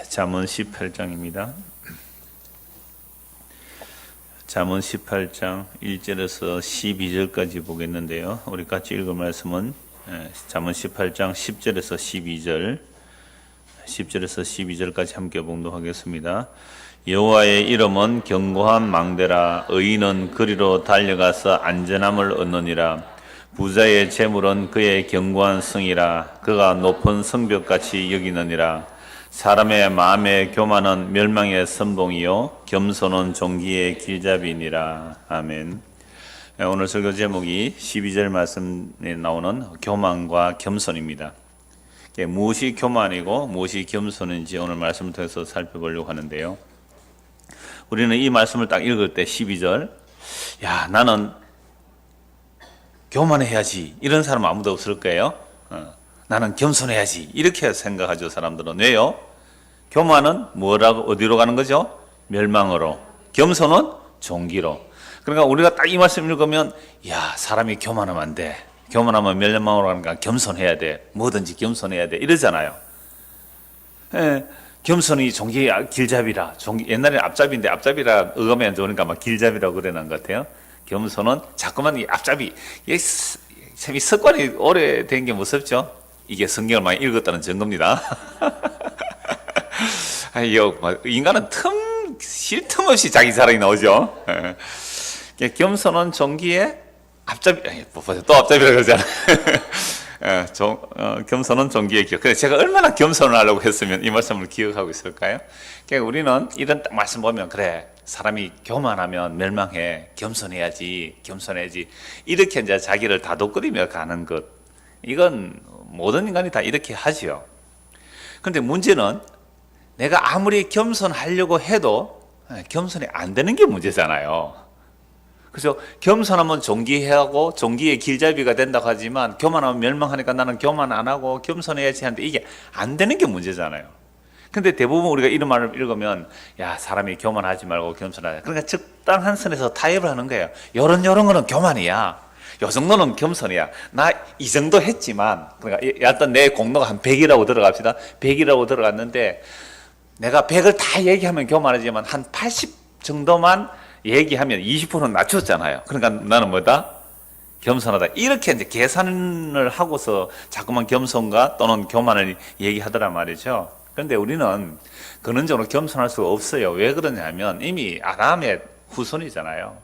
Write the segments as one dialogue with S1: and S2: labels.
S1: 잠언 18장입니다. 잠언 18장 1절에서 12절까지 보겠는데요. 우리 같이 읽을 말씀은 잠언 18장 10절에서 12절까지 함께 봉독하겠습니다. 여호와의 이름은 견고한 망대라. 의인은 그리로 달려가서 안전함을 얻느니라. 부자의 재물은 그의 견고한 성이라. 그가 높은 성벽같이 여기느니라. 사람의 마음의 교만은 멸망의 선봉이요 겸손은 존귀의 길잡이니라. 아멘. 오늘 설교 제목이 12절 말씀에 나오는 교만과 겸손입니다. 무엇이 교만이고 무엇이 겸손인지 오늘 말씀을 통해서 살펴보려고 하는데요. 우리는 이 말씀을 딱 읽을 때 12절, 야, 나는 교만해야지, 이런 사람 아무도 없을 거예요. 나는 겸손해야지, 이렇게 생각하죠. 사람들은. 왜요? 교만은 뭐라고, 어디로 가는 거죠? 멸망으로. 겸손은 존귀로. 그러니까 우리가 딱 이 말씀 읽으면, 야, 사람이 교만하면 안 돼. 교만하면 멸망으로 가니까 겸손해야 돼. 뭐든지 겸손해야 돼. 이러잖아요. 겸손이 존귀의 길잡이라. 옛날에는 앞잡이인데 앞잡이라 어감이 안 좋으니까 막 길잡이라고 그러는 것 같아요. 겸손은 자꾸만 이 앞잡이. 참 이 습관이 오래된 게 무섭죠? 이게 성경을 많이 읽었다는 증거입니다. 인간은 쉴 틈 없이 자기 자랑이 나오죠. 겸손은 존귀의 앞잡이, 또 앞잡이라고 그러잖아요. 겸손은 존귀의 기억. 그래서 제가 얼마나 겸손을 하려고 했으면 이 말씀을 기억하고 있을까요? 그러니까 우리는 이런 딱 말씀 보면, 그래, 사람이 교만하면 멸망해. 겸손해야지. 이렇게 이제 자기를 다독거리며 가는 것. 이건 모든 인간이 다 이렇게 하죠. 그런데 문제는 내가 아무리 겸손하려고 해도 겸손이 안 되는 게 문제잖아요. 그래서 겸손하면 존귀하고 존귀의 길잡이가 된다고 하지만 교만하면 멸망하니까 나는 교만 안 하고 겸손해야지 하는데 이게 안 되는 게 문제잖아요. 근데 대부분 우리가 이런 말을 읽으면, 야, 사람이 교만하지 말고 겸손하자. 그러니까 적당한 선에서 타협을 하는 거예요. 요런 거는 교만이야. 요 정도는 겸손이야. 나 이 정도 했지만, 그러니까 일단 내 공로가 한 100이라고 들어갑시다. 100이라고 들어갔는데 내가 100을 다 얘기하면 교만하지만 한 80 정도만 얘기하면 20%는 낮췄잖아요. 그러니까 나는 뭐다? 겸손하다. 이렇게 이제 계산을 하고서 자꾸만 겸손과 또는 교만을 얘기하더란 말이죠. 그런데 우리는 근원적으로 겸손할 수가 없어요. 왜 그러냐면 이미 아담의 후손이잖아요.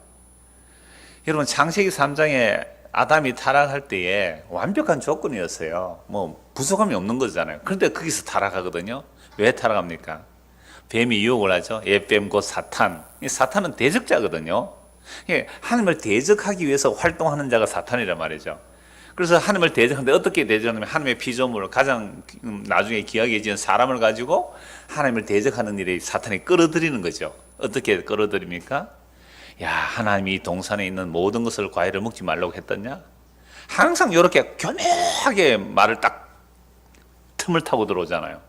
S1: 여러분, 창세기 3장에 아담이 타락할 때에 완벽한 조건이었어요. 뭐 부족함이 없는 거잖아요. 그런데 거기서 타락하거든요. 왜 타락합니까? 뱀이 유혹을 하죠. 옛뱀 곧 사탄. 이 사탄은 대적자거든요. 하나님을 대적하기 위해서 활동하는 자가 사탄이란 말이죠. 그래서 하나님을 대적하는데 어떻게 대적하냐면 하나님의 피조물을 가장 나중에 귀하게 지은 사람을 가지고 하나님을 대적하는 일에 사탄이 끌어들이는 거죠. 어떻게 끌어들입니까? 야, 하나님이 동산에 있는 모든 것을 과일을 먹지 말라고 했더냐? 항상 이렇게 교묘하게 말을 딱 틈을 타고 들어오잖아요.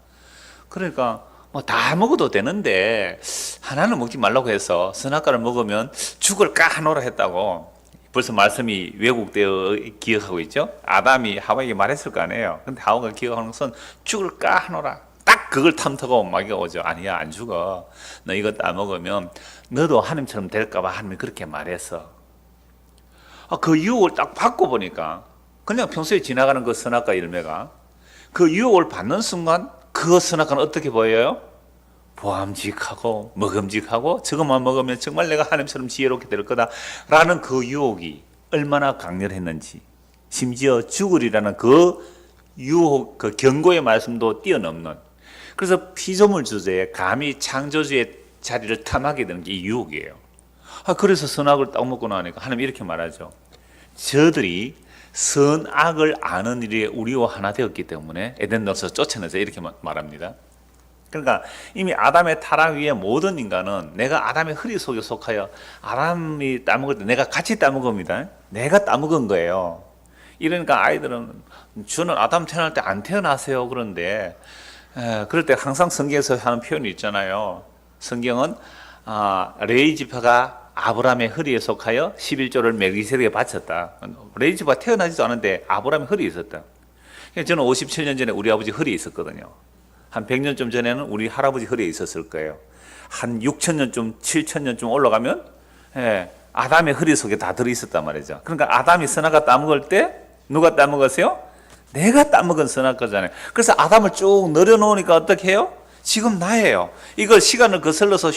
S1: 그러니까 뭐 다 먹어도 되는데 하나는 먹지 말라고 해서 선악과를 먹으면 죽을 까하노라 했다고 벌써 말씀이 왜곡되어 기억하고 있죠. 아담이 하와에게 말했을 거 아니에요. 근데 하와가 기억하는 것은 죽을 까하노라. 딱 그걸 탐타고 마귀가 오죠. 아니야, 안 죽어. 너 이거 따먹으면 너도 하나님처럼 될까 봐 하나님이 그렇게 말했어. 그 유혹을 딱 받고 보니까 그냥 평소에 지나가는 그 선악과 열매가 그 유혹을 받는 순간 그 선악과는 어떻게 보여요? 보암직하고 먹음직하고 저것만 먹으면 정말 내가 하나님처럼 지혜롭게 될 거다라는 그 유혹이 얼마나 강렬했는지, 심지어 죽으리라는 그 유혹, 그 경고의 말씀도 뛰어넘는. 그래서 피조물 주제에 감히 창조주의 자리를 탐하게 되는 게 이 유혹이에요. 그래서 선악을 딱 먹고 나니까 하나님 이렇게 말하죠. 저들이 선악을 아는 일에 우리와 하나 되었기 때문에 에덴 동산에서 쫓아내서 이렇게 말합니다. 그러니까 이미 아담의 타락 위에 모든 인간은 내가 아담의 허리 속에 속하여 아담이 따먹을 때 내가 같이 따먹습니다. 내가 따먹은 거예요. 이러니까 아이들은 주는 아담 태어날 때 안 태어나세요. 그런데 그럴 때 항상 성경에서 하는 표현이 있잖아요. 성경은 레위 지파가 아브라함의 허리에 속하여 11조를 멜기세덱에게 바쳤다. 레위 지파가 태어나지도 않은데 아브라함의 허리에 있었다. 저는 57년 전에 우리 아버지 허리에 있었거든요. 한 100년쯤 전에는 우리 할아버지 허리에 있었을 거예요. 한 6,000년쯤, 7,000년쯤 올라가면 아담의 허리 속에 다 들어있었단 말이죠. 그러니까 아담이 선악과 따먹을 때 누가 따먹었어요? 내가 따먹은 선악과잖아요. 그래서 아담을 쭉 늘여놓으니까 어떻게 해요? 지금 나예요. 이걸 시간을 거슬러서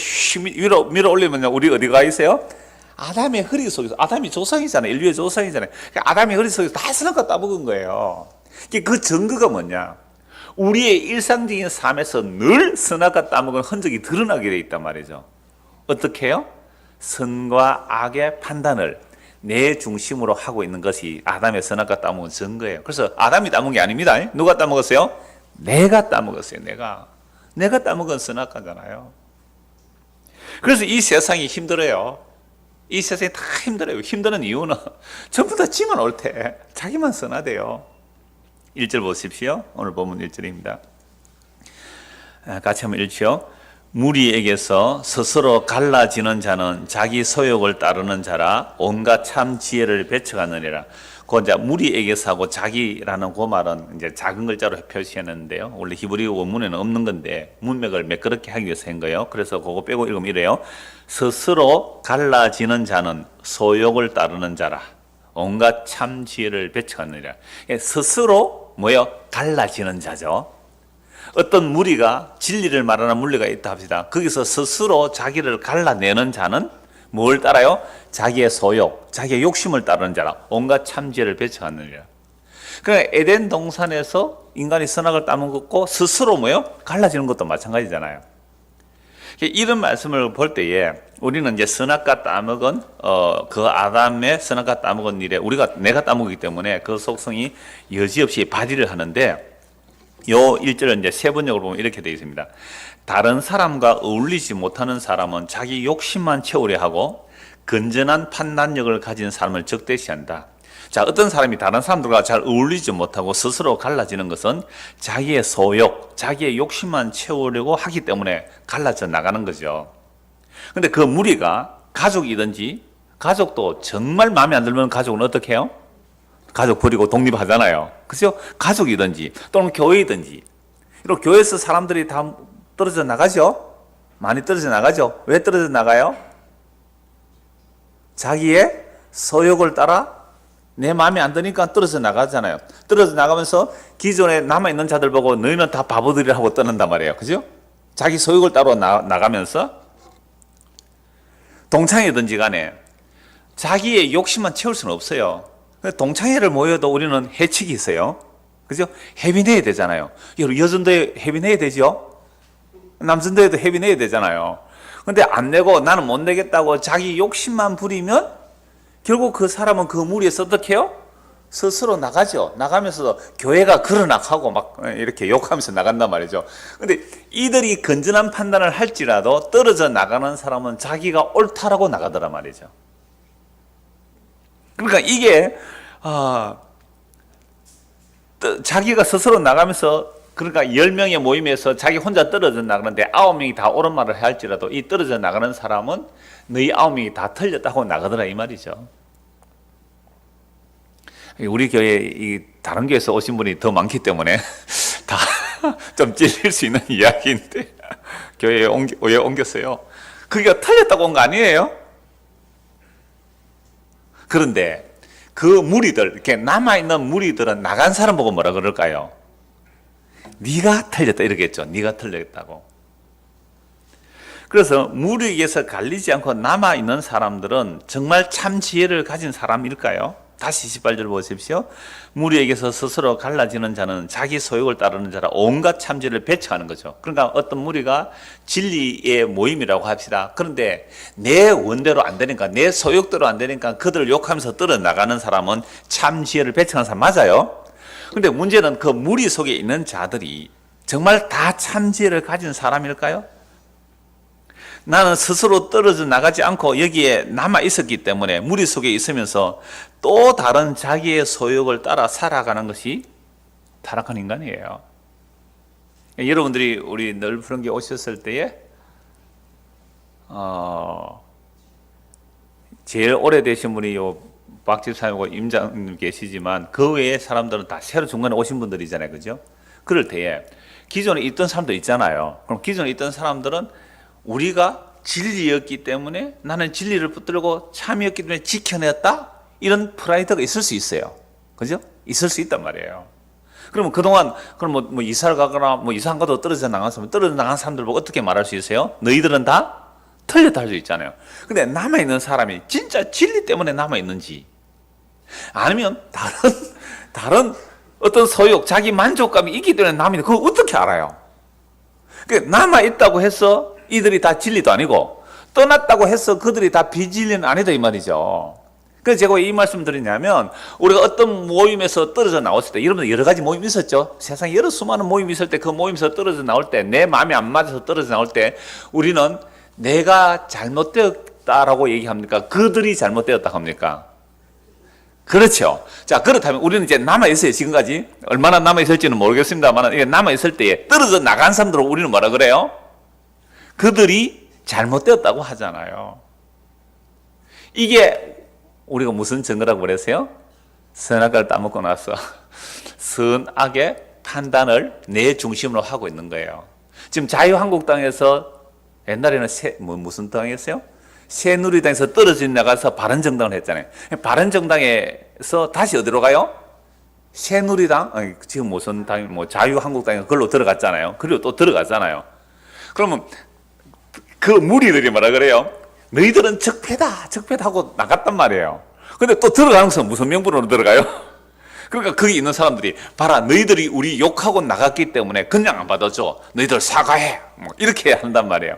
S1: 위로 밀어 올리면 우리 어디 가 있어요? 아담의 허리 속에서, 아담이 조상이잖아요. 인류의 조상이잖아요. 그러니까 아담의 허리 속에서 다 선악과 따먹은 거예요. 그 증거가 뭐냐? 우리의 일상적인 삶에서 늘 선악과 따먹은 흔적이 드러나게 돼 있단 말이죠. 어떻게 해요? 선과 악의 판단을 내 중심으로 하고 있는 것이 아담의 선악과 따먹은 증거예요. 그래서 아담이 따먹은 게 아닙니다. 누가 따먹었어요? 내가 따먹었어요. 내가 따먹은 선악과잖아요. 그래서 이 세상이 힘들어요. 이 세상이 다 힘들어요. 힘드는 이유는 전부 다 지만 옳대. 자기만 선하대요. 1절 보십시오. 오늘 본문 1절입니다. 같이 한번 읽죠. 무리에게서 스스로 갈라지는 자는 자기 소욕을 따르는 자라 온갖 참 지혜를 배척하느니라. 그 이제 무리에게서 하고 자기라는 그 말은 이제 작은 글자로 표시했는데요. 원래 히브리 원문에는 없는 건데 문맥을 매끄럽게 하기 위해서 한 거예요. 그래서 그거 빼고 읽으면 이래요. 스스로 갈라지는 자는 소욕을 따르는 자라 온갖 참 지혜를 배척하느니라. 스스로 뭐요? 갈라지는 자죠. 어떤 무리가 진리를 말하는 무리가 있다 합시다. 거기서 스스로 자기를 갈라내는 자는 뭘 따라요? 자기의 소욕, 자기의 욕심을 따르는 자라 온갖 참지혜를 배척하느니라. 그러니까 에덴 동산에서 인간이 선악을 따먹었고 스스로 뭐요? 갈라지는 것도 마찬가지잖아요. 이런 말씀을 볼 때에 우리는 이제 선악과 따먹은 그 아담의 선악과 따먹은 일에 내가 따먹기 때문에 그 속성이 여지없이 발휘를 하는데 요 1절은 이제 세번역으로 보면 이렇게 되어 있습니다. 다른 사람과 어울리지 못하는 사람은 자기 욕심만 채우려 하고 건전한 판단력을 가진 사람을 적대시한다. 자, 어떤 사람이 다른 사람들과 잘 어울리지 못하고 스스로 갈라지는 것은 자기의 소욕, 자기의 욕심만 채우려고 하기 때문에 갈라져 나가는 거죠. 근데 그 무리가 가족이든지 가족도 정말 마음에 안 들면 가족은 어떻게 해요? 가족 버리고 독립하잖아요. 그죠? 가족이든지 또는 교회이든지. 그리고 교회에서 사람들이 다 떨어져 나가죠? 많이 떨어져 나가죠? 왜 떨어져 나가요? 자기의 소욕을 따라 내 마음에 안 드니까 떨어져 나가잖아요. 떨어져 나가면서 기존에 남아있는 자들 보고 너희는 다 바보들이라고 떠난단 말이에요. 그죠? 자기 소욕을 따라 나가면서 동창회든지 간에 자기의 욕심만 채울 수는 없어요. 동창회를 모여도 우리는 해칙이 있어요. 그죠? 해빈해야 되잖아요. 여전도 해빈해야 되죠? 남선도에도 해빈해야 되잖아요. 근데 안 내고 나는 못 내겠다고 자기 욕심만 부리면 결국 그 사람은 그 무리에서 어떻게 해요? 스스로 나가죠. 나가면서도 교회가 그러나하고 막 이렇게 욕하면서 나간단 말이죠. 근데 이들이 건전한 판단을 할지라도 떨어져 나가는 사람은 자기가 옳다라고 나가더란 말이죠. 그러니까 이게 자기가 스스로 나가면서 그러니까 10명의 모임에서 자기 혼자 떨어져 나가는데 9명이 다 옳은 말을 할지라도 이 떨어져 나가는 사람은 너희 9명이 다 틀렸다고 나가더라 이 말이죠. 우리 교회 다른 교회에서 오신 분이 더 많기 때문에 다 좀 찔릴 수 있는 이야기인데 교회에 옮겼어요. 그게 틀렸다고 온 거 아니에요? 그런데 그 무리들, 이렇게 남아있는 무리들은 나간 사람 보고 뭐라 그럴까요? 네가 틀렸다 이러겠죠. 네가 틀렸다고. 그래서 무리에게서 갈리지 않고 남아있는 사람들은 정말 참 지혜를 가진 사람일까요? 다시 18절 보십시오. 무리에게서 스스로 갈라지는 자는 자기 소욕을 따르는 자라 온갖 참지를 배척하는 거죠. 그러니까 어떤 무리가 진리의 모임이라고 합시다. 그런데 내 원대로 안 되니까 내 소욕대로 안 되니까 그들을 욕하면서 떨어나가는 사람은 참지혜를 배척하는 사람 맞아요. 그런데 문제는 그 무리 속에 있는 자들이 정말 다 참지혜를 가진 사람일까요? 나는 스스로 떨어져 나가지 않고 여기에 남아 있었기 때문에 무리 속에 있으면서 또 다른 자기의 소욕을 따라 살아가는 것이 타락한 인간이에요. 여러분들이 우리 넓은게 오셨을 때에 제일 오래되신 분이 요 박 집사님하고 임장님 계시지만 그 외에 사람들은 다 새로 중간에 오신 분들이잖아요. 그죠? 그럴 때에 기존에 있던 사람도 있잖아요. 그럼 기존에 있던 사람들은 우리가 진리였기 때문에 나는 진리를 붙들고 참이었기 때문에 지켜냈다? 이런 프라이드가 있을 수 있어요. 그죠? 있을 수 있단 말이에요. 그러면 그동안, 그럼 뭐 이사를 가거나 뭐 이사 안 가도 떨어져 나간 사람, 떨어져 나간 사람들 보고 어떻게 말할 수 있어요? 너희들은 다 틀렸다 할 수 있잖아요. 근데 남아있는 사람이 진짜 진리 때문에 남아있는지, 아니면 다른 어떤 소욕, 자기 만족감이 있기 때문에 남아있는지, 그걸 어떻게 알아요? 남아있다고 해서 이들이 다 진리도 아니고, 떠났다고 해서 그들이 다 비진리는 아니다 이 말이죠. 그래서 제가 왜 이 말씀 드리냐면, 우리가 어떤 모임에서 떨어져 나왔을 때, 여러분들 여러 가지 모임이 있었죠? 세상에 여러 수많은 모임이 있을 때, 그 모임에서 떨어져 나올 때, 내 마음에 안 맞아서 떨어져 나올 때, 우리는 내가 잘못되었다라고 얘기합니까? 그들이 잘못되었다 합니까? 그렇죠. 자, 그렇다면 우리는 이제 남아있어요. 지금까지 얼마나 남아있을지는 모르겠습니다만, 이게 남아있을 때에 떨어져 나간 사람들은 우리는 뭐라 그래요? 그들이 잘못되었다고 하잖아요. 이게 우리가 무슨 증거라고 그랬어요? 선악과를 따먹고 나서 선악의 판단을 내 중심으로 하고 있는 거예요. 지금 자유한국당에서 옛날에는 무슨 당이었어요? 새누리당에서 떨어져 나가서 바른정당을 했잖아요. 바른정당에서 다시 어디로 가요? 새누리당? 아니, 지금 무슨 당, 뭐 자유한국당에 그걸로 들어갔잖아요. 그리고 또 들어갔잖아요. 그러면 그 무리들이 뭐라 그래요? 너희들은 적폐다 하고 나갔단 말이에요. 근데 또 들어가는 것은 무슨 명분으로 들어가요? 그러니까 거기 있는 사람들이 봐라, 너희들이 우리 욕하고 나갔기 때문에 그냥 안 받아줘, 너희들 사과해, 뭐 이렇게 한단 말이에요.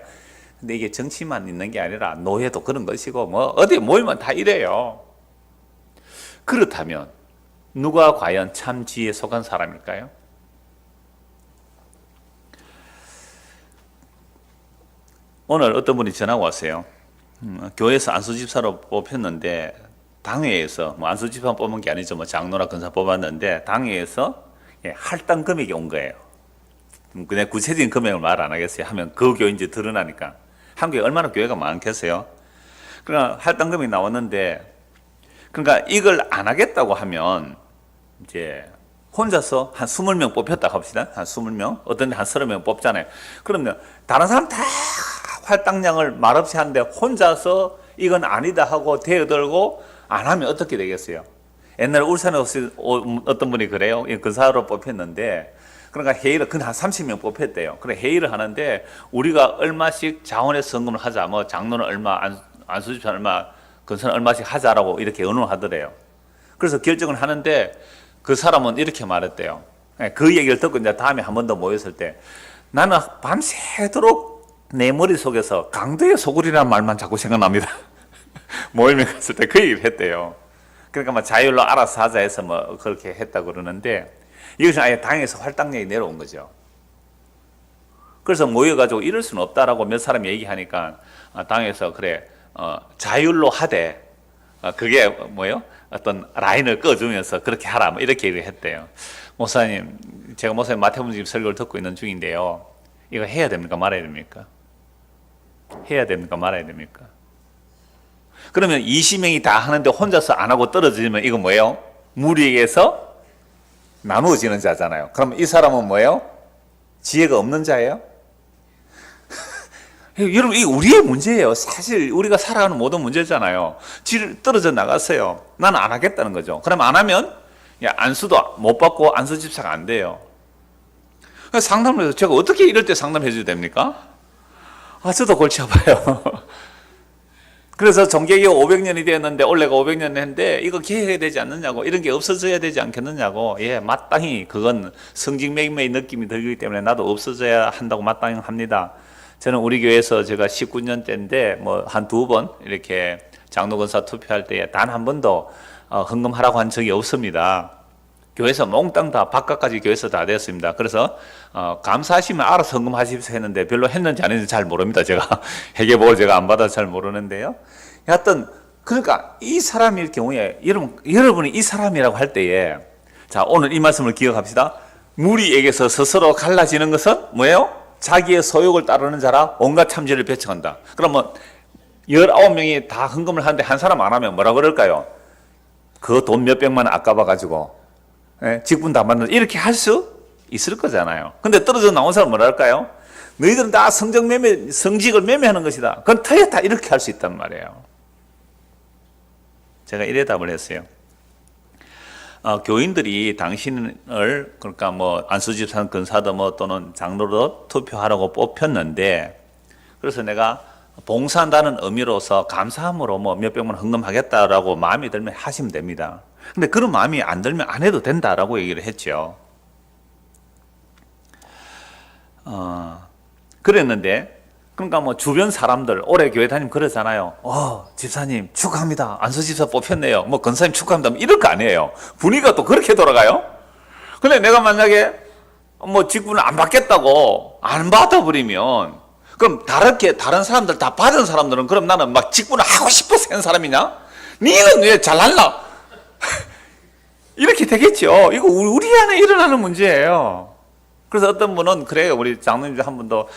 S1: 근데 이게 정치만 있는 게 아니라 노예도 그런 것이고 뭐 어디 모이면 다 이래요. 그렇다면 누가 과연 참 지혜에 속한 사람일까요? 오늘 어떤 분이 전화가 왔어요. 교회에서 안수집사로 뽑혔는데 당회에서, 뭐 안수집사 뽑은 게 아니죠, 뭐 장로나 권사 뽑았는데 당회에서 할당 금액이 온 거예요. 그냥 구체적인 금액을 말 안 하겠어요. 하면 그 교회인지 드러나니까. 한국에 얼마나 교회가 많겠어요? 그러니까 할당 금액이 나왔는데, 그러니까 이걸 안 하겠다고 하면 이제 혼자서 한 20명 뽑혔다고 합시다. 한 20명, 어떤 데 한 30명 뽑잖아요. 그러면 다른 사람 다 할당량을 말없이 하는데 혼자서 이건 아니다 하고 대들고 안 하면 어떻게 되겠어요? 옛날에 울산에 어떤 분이 그래요. 근사로 뽑혔는데, 그러니까 회의를, 한 30명 뽑혔대요. 그래, 회의를 하는데, 우리가 얼마씩 자원해서 헌금을 하자, 뭐, 장로는 얼마, 안수집사는 얼마, 근사는 얼마씩 하자라고 이렇게 의논하더래요. 그래서 결정을 하는데, 그 사람은 이렇게 말했대요. 그 얘기를 듣고 이제 다음에 한 번 더 모였을 때, 나는 밤새도록 내 머릿속에서 강도의 소굴이라는 말만 자꾸 생각납니다. 모임에 갔을 때 그 얘기를 했대요. 그러니까 뭐 자율로 알아서 하자 해서 뭐 그렇게 했다고 그러는데, 이것은 아예 당에서 할당량이 내려온 거죠. 그래서 모여가지고 이럴 수는 없다라고 몇 사람이 얘기하니까 당에서 그래, 자율로 하되, 그게 뭐예요? 어떤 라인을 꺼주면서 그렇게 하라, 뭐 이렇게 얘기를 했대요. 목사님, 제가 목사님 마태복음 지금 설교를 듣고 있는 중인데요. 이거 해야 됩니까? 말아야 됩니까? 해야 됩니까? 말아야 됩니까? 그러면 20명이 다 하는데 혼자서 안 하고 떨어지면 이거 뭐예요? 무리에게서 나누어지는 자잖아요. 그럼 이 사람은 뭐예요? 지혜가 없는 자예요? 여러분, 이게 우리의 문제예요. 사실 우리가 살아가는 모든 문제잖아요. 떨어져 나갔어요. 나는 안 하겠다는 거죠. 그럼 안 하면 안수도 못 받고 안수집사가 안 돼요. 상담을 해서 제가 어떻게 이럴 때 상담해 줘야 됩니까? 저도 골치 아파요. 그래서 정계기가 500년이 되었는데 올해가 500년 했는데 이거 개혁해야 되지 않느냐고, 이런 게 없어져야 되지 않겠느냐고. 예, 마땅히 그건 성직맹매의 느낌이 들기 때문에 나도 없어져야 한다고 마땅히 합니다. 저는 우리 교회에서 제가 19년째인데 뭐 한 2번 이렇게 장로권사 투표할 때에 단 한 번도 헌금하라고 한 적이 없습니다. 교회에서 몽땅 다 바깥까지 교회에서 다 됐습니다. 그래서 감사하시면 알아서 헌금하십시오 했는데 별로 했는지 안 했는지 잘 모릅니다. 제가 회계복을 제가 안 받아서 잘 모르는데요. 여하튼 그러니까 이 사람일 경우에 여러분이 이 사람이라고 할 때에, 자, 오늘 이 말씀을 기억합시다. 무리에게서 스스로 갈라지는 것은 뭐예요? 자기의 소욕을 따르는 자라 온갖 참지를 배척한다. 그러면 19명이 다 헌금을 하는데 한 사람 안 하면 뭐라 그럴까요? 그 돈 몇백만 원 아까워가지고 직분 다 받는, 이렇게 할 수 있을 거잖아요. 근데 떨어져 나온 사람은 뭐라 할까요? 너희들은 다 성직을 매매하는 것이다. 그건 틀렸다. 이렇게 할 수 있단 말이에요. 제가 이래 답을 했어요. 교인들이 당신을 그러니까 뭐 안수집산 근사도 뭐 또는 장로로 투표하라고 뽑혔는데, 그래서 내가 봉사한다는 의미로서 감사함으로 뭐 몇백만 헌금하겠다라고 마음이 들면 하시면 됩니다. 근데 그런 마음이 안 들면 안 해도 된다라고 얘기를 했죠. 그랬는데, 그러니까 뭐 주변 사람들, 올해 교회 다니면 그러잖아요. 집사님 축하합니다. 안수집사 뽑혔네요. 뭐 권사님 축하합니다. 이럴 거 아니에요. 분위기가 또 그렇게 돌아가요. 근데 내가 만약에 뭐 직분을 안 받겠다고 안 받아버리면, 그럼 다른 사람들 다 받은 사람들은 그럼 나는 막 직분을 하고 싶어서 한 사람이냐? 니는 왜 잘날라? 이렇게 되겠죠. 이거 우리 안에 일어나는 문제예요. 그래서 어떤 분은 그래요. 우리 장로님 한 분도,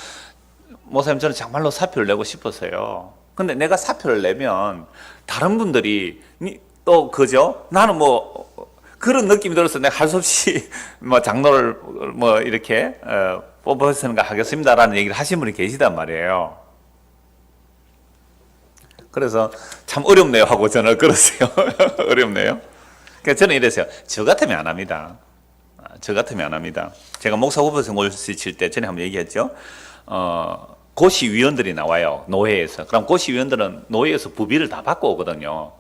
S1: 목사님 저는 정말로 사표를 내고 싶었어요. 근데 내가 사표를 내면 다른 분들이 또 그죠? 나는 뭐 그런 느낌이 들어서 내가 할 수 없이 뭐 장로를 뭐 이렇게 뽑아서는가 하겠습니다라는 얘기를 하신 분이 계시단 말이에요. 그래서 참 어렵네요 하고 저는 그러세요. 어렵네요. 그러니까 저는 이랬어요. 저 같으면 안 합니다. 저 같으면 안 합니다. 제가 목사 후보생 올수 칠 때 전에 한번 얘기했죠. 고시위원들이 나와요. 노회에서. 그럼 고시위원들은 노회에서 부비를 다 받고 오거든요.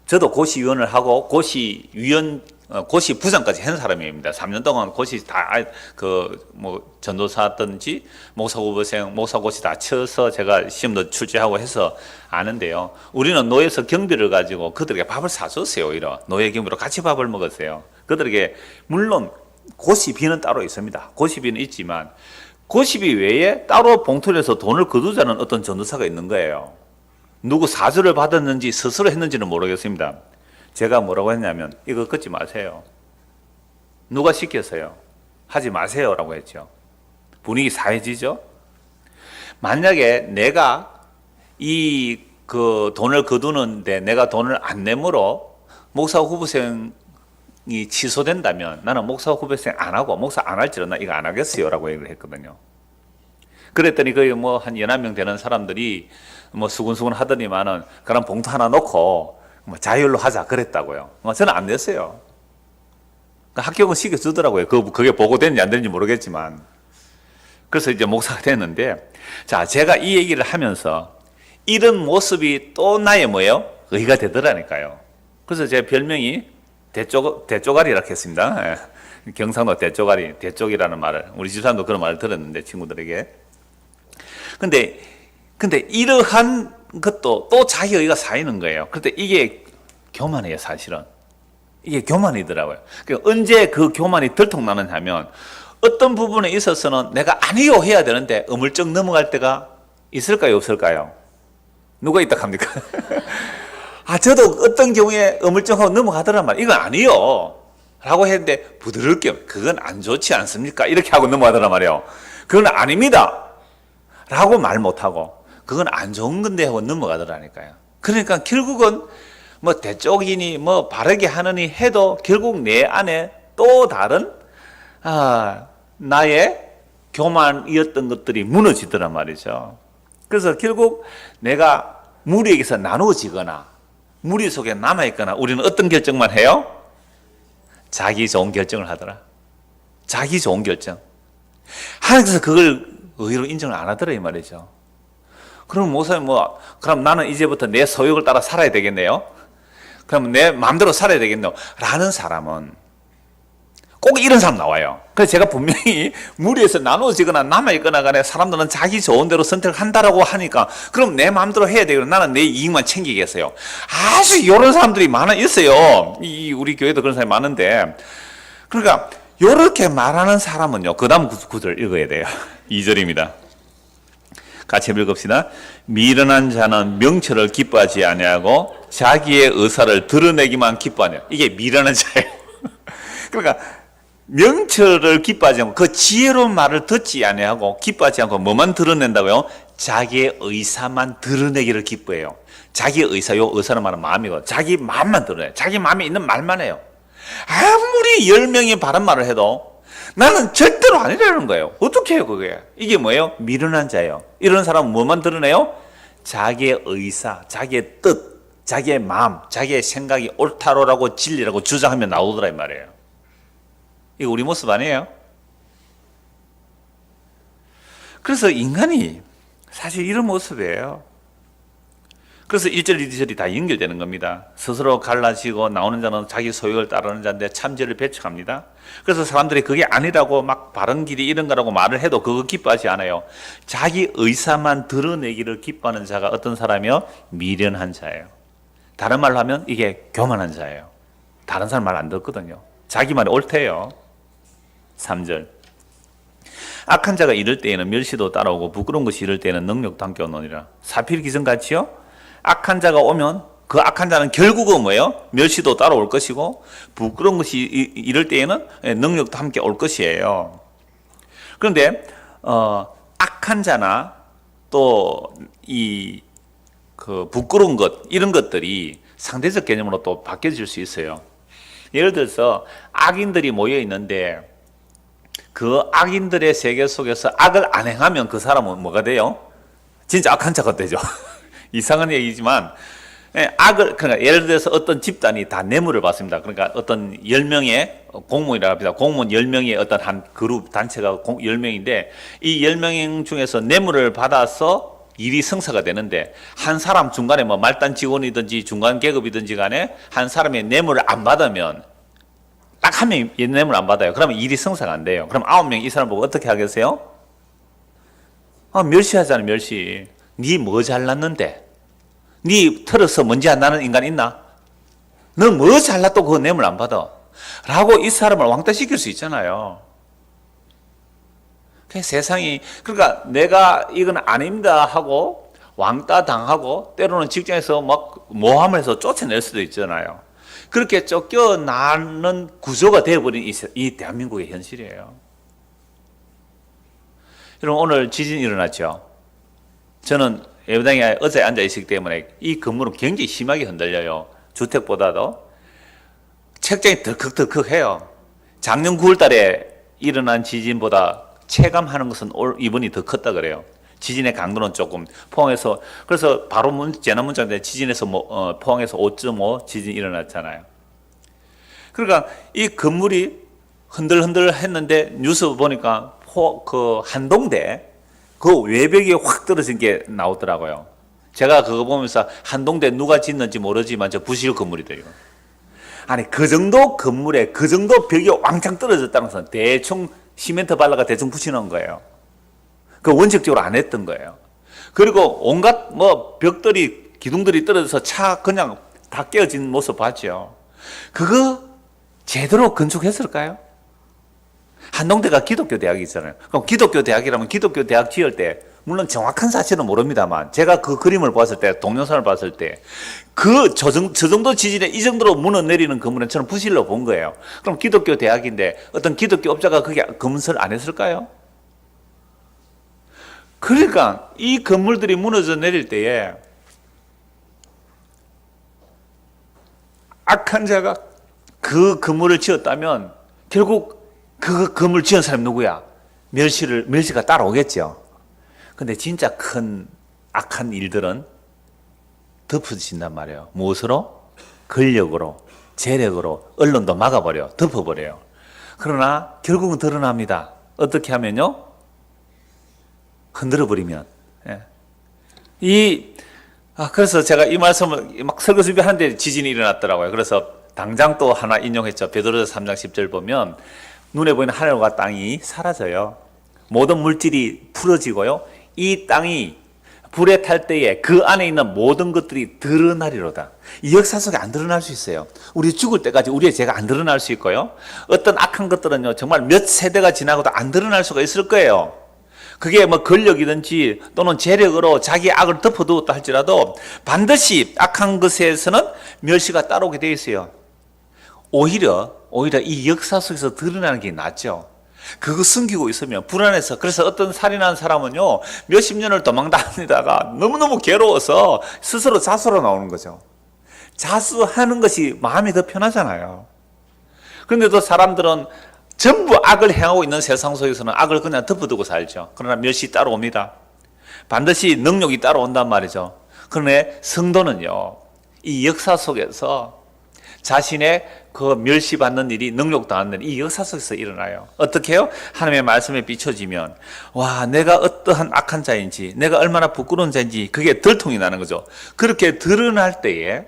S1: 저도 고시위원을 하고 고시부장까지 한 사람입니다. 3년 동안 고시 다 뭐 전도사든지 목사 후보생, 목사고시 다 쳐서 제가 시험도 출제하고 해서 아는데요. 우리는 노회에서 경비를 가지고 그들에게 밥을 사줬어요. 오히려 노회 경비로 같이 밥을 먹었어요. 그들에게 물론 고시비는 따로 있습니다. 고시비는 있지만 고시비 외에 따로 봉투를 해서 돈을 거두자는 어떤 전도사가 있는 거예요. 누구 사주를 받았는지 스스로 했는지는 모르겠습니다. 제가 뭐라고 했냐면 이거 걷지 마세요. 누가 시켰어요? 하지 마세요 라고 했죠. 분위기 사해지죠. 만약에 내가 그 돈을 거두는데 내가 돈을 안 내므로 목사 후보생이 취소된다면 나는 목사 후보생 안 하고 목사 안 할지는 나 이거 안 하겠어요 라고 얘기를 했거든요. 그랬더니 거의 뭐 한 11명 되는 사람들이 뭐 수근수근 하더니만은 그런 봉투 하나 놓고 뭐 자율로 하자 그랬다고요. 저는 안 냈어요. 합격은 시켜주더라고요. 그게 보고됐는지 안 됐는지 모르겠지만. 그래서 이제 목사가 됐는데, 자, 제가 이 얘기를 하면서 이런 모습이 또 나의 뭐예요? 의가 되더라니까요. 그래서 제 별명이 대쪼가리라고 했습니다. 경상도 대쪼가리, 대쪽이라는 말을, 우리 집사람도 그런 말을 들었는데, 친구들에게. 근데 이러한 것도 또 자기 의가 쌓이는 거예요. 그런데 이게 교만이에요, 사실은. 이게 교만이더라고요. 그러니까 언제 그 교만이 들통나느냐 하면 어떤 부분에 있어서는 내가 아니요 해야 되는데 어물쩍 넘어갈 때가 있을까요, 없을까요? 누가 있다 합니까? 저도 어떤 경우에 어물쩍하고 넘어가더란 말이에요. 이건 아니요 라고 했는데 부드럽게 그건 안 좋지 않습니까? 이렇게 하고 넘어가더란 말이에요. 그건 아닙니다 라고 말 못하고 그건 안 좋은 건데 하고 넘어가더라니까요. 그러니까 결국은 뭐 대쪽이니 뭐 바르게 하느니 해도 결국 내 안에 또 다른 나의 교만이었던 것들이 무너지더란 말이죠. 그래서 결국 내가 무리에게서 나누어지거나 무리 속에 남아있거나 우리는 어떤 결정만 해요? 자기 좋은 결정을 하더라. 자기 좋은 결정. 하나님께서 그걸 의외로 인정을 안 하더라 이 말이죠. 그럼 목사님 그럼 나는 이제부터 내 소욕을 따라 살아야 되겠네요. 그럼 내 마음대로 살아야 되겠네요. 라는 사람은 꼭 이런 사람 나와요. 그래서 제가 분명히 무리에서 나누어지거나 남아있거나 간에 사람들은 자기 좋은 대로 선택을 한다라고 하니까 그럼 내 마음대로 해야 되고 나는 내 이익만 챙기겠어요. 아주 이런 사람들이 있어요. 우리 교회도 그런 사람이 많은데 그러니까 이렇게 말하는 사람은요. 그 다음 구절 읽어야 돼요. 2절입니다. 같이 읽읍시다. 미련한 자는 명철을 기뻐하지 아니하고 자기의 의사를 드러내기만 기뻐하냐. 이게 미련한 자예요. 그러니까 명철을 기뻐하지 않고 그 지혜로운 말을 듣지 아니하고 기뻐하지 않고 뭐만 드러낸다고요? 자기의 의사만 드러내기를 기뻐해요. 자기의 의사는 말은 마음이고 자기 마음만 드러내요. 자기 마음에 있는 말만 해요. 아무리 10명이 바른 말을 해도 나는 절대로 아니라는 거예요. 어떻게 해요, 그게? 이게 뭐예요? 미련한 자예요. 이런 사람은 뭐만 드러내요? 자기의 의사, 자기의 뜻, 자기의 마음, 자기의 생각이 옳다로라고 진리라고 주장하면 나오더라 이 말이에요. 이거 우리 모습 아니에요? 그래서 인간이 사실 이런 모습이에요. 그래서 1절, 2절이 다 연결되는 겁니다. 스스로 갈라지고 나오는 자는 자기 소욕을 따르는 자인데 참죄를 배척합니다. 그래서 사람들이 그게 아니라고 막 바른 길이 이런 거라고 말을 해도 그거 기뻐하지 않아요. 자기 의사만 드러내기를 기뻐하는 자가 어떤 사람이요? 미련한 자예요. 다른 말로 하면 이게 교만한 자예요. 다른 사람 말 안 듣거든요. 자기 말이 옳대요. 3절. 악한 자가 이럴 때에는 멸시도 따라오고 부끄러운 것이 이럴 때에는 능력도 함께 오느니라. 사필기전같이요. 악한 자가 오면 그 악한 자는 결국은 뭐예요? 멸시도 따라올 것이고 부끄러운 것이 이럴 때에는 능력도 함께 올 것이에요. 그런데 악한 자나 또 이 그 부끄러운 것 이런 것들이 상대적 개념으로 또 바뀌어질 수 있어요. 예를 들어서 악인들이 모여 있는데 그 악인들의 세계 속에서 악을 안 행하면 그 사람은 뭐가 돼요? 진짜 악한 자가 되죠. 이상한 얘기지만 그러니까 예를 들어서 어떤 집단이 다 뇌물을 받습니다. 그러니까 어떤 10명의 공무원이라고 합니다. 공무원 10명의 어떤 한 그룹 단체가 10명인데 이 10명 중에서 뇌물을 받아서 일이 성사가 되는데 한 사람 중간에 뭐 말단 직원이든지 중간 계급이든지 간에 한 사람의 뇌물을 안 받으면 딱 한 명이 뇌물을 안 받아요. 그러면 일이 성사가 안 돼요. 그럼 9명 이 사람 보고 어떻게 하겠어요? 멸시하잖아요, 멸시. 니 뭐 잘났는데? 니 털어서 먼지 안 나는 인간 있나? 너 뭐 잘났다고 그거 뇌물 안 받아? 라고 이 사람을 왕따시킬 수 있잖아요. 세상이, 그러니까 내가 이건 아닙니다 하고 왕따 당하고 때로는 직장에서 막 모함을 해서 쫓아낼 수도 있잖아요. 그렇게 쫓겨나는 구조가 되어버린 이 대한민국의 현실이에요. 여러분, 오늘 지진이 일어났죠? 저는 예배당에 어제 앉아있기 때문에 이 건물은 굉장히 심하게 흔들려요. 주택보다도. 책장이 덜컥덜컥해요. 작년 9월 달에 일어난 지진보다 체감하는 것은 이번이 더 컸다 그래요. 지진의 강도는 조금 포항에서, 그래서 바로 재난 문자인데 지진에서 포항에서 5.5 지진이 일어났잖아요. 그러니까 이 건물이 흔들흔들 했는데 뉴스 보니까 그 한동대 그 외벽이 확 떨어진 게 나오더라고요. 제가 그거 보면서 한동대 누가 짓는지 모르지만 저 부실 건물이더요. 아니 그 정도 건물에 그 정도 벽이 왕창 떨어졌다는 것은 대충 시멘트 발라가 대충 붙이는 거예요. 그 원칙적으로 안 했던 거예요. 그리고 온갖 벽들이 기둥들이 떨어져서 차 그냥 다 깨어진 모습 봤죠. 그거 제대로 건축했을까요? 한동대가 기독교 대학이잖아요. 그럼 기독교 대학이라면 기독교 대학 지을 때 물론 정확한 사실은 모릅니다만 제가 그 그림을 봤을 때 동영상을 봤을 때 저 정도 지진에 이 정도로 무너내리는 건물은 저는 부실로 본 거예요. 그럼 기독교 대학인데 어떤 기독교 업자가 그게 검사를 안 했을까요? 그러니까 이 건물들이 무너져 내릴 때에 악한 자가 그 건물을 지었다면 결국 그 건물 지은 사람이 누구야? 멸시가 따라오겠죠. 근데 진짜 큰 악한 일들은 덮어진단 말이에요. 무엇으로? 권력으로, 재력으로, 언론도 막아버려, 덮어버려요. 그러나 결국은 드러납니다. 어떻게 하면요? 흔들어버리면. 그래서 제가 이 말씀을 막 설교 준비하는데 지진이 일어났더라고요. 그래서 당장 또 하나 인용했죠. 베드로서 3장 10절 보면 눈에 보이는 하늘과 땅이 사라져요. 모든 물질이 풀어지고요. 이 땅이 불에 탈 때에 그 안에 있는 모든 것들이 드러나리로다. 이 역사 속에 안 드러날 수 있어요. 우리 죽을 때까지 우리의 죄가 안 드러날 수 있고요. 어떤 악한 것들은요, 정말 몇 세대가 지나고도 안 드러날 수가 있을 거예요. 그게 권력이든지 또는 재력으로 자기의 악을 덮어두었다 할지라도 반드시 악한 것에서는 멸시가 따라오게 되어 있어요. 오히려 이 역사 속에서 드러나는 게 낫죠. 그거 숨기고 있으면 불안해서. 그래서 어떤 살인한 사람은요, 몇십 년을 도망다니다가 너무너무 괴로워서 스스로 자수로 나오는 거죠. 자수하는 것이 마음이 더 편하잖아요. 그런데도 사람들은 전부 악을 행하고 있는 세상 속에서는 악을 그냥 덮어두고 살죠. 그러나 멸시 따라옵니다. 반드시 능력이 따라온단 말이죠. 그런데 성도는요, 이 역사 속에서 자신의 그 멸시받는 일이, 능력당하는 일이 이 역사 속에서 일어나요. 어떻게 해요? 하나님의 말씀에 비춰지면 와, 내가 어떠한 악한 자인지, 내가 얼마나 부끄러운 자인지 그게 들통이 나는 거죠. 그렇게 드러날 때에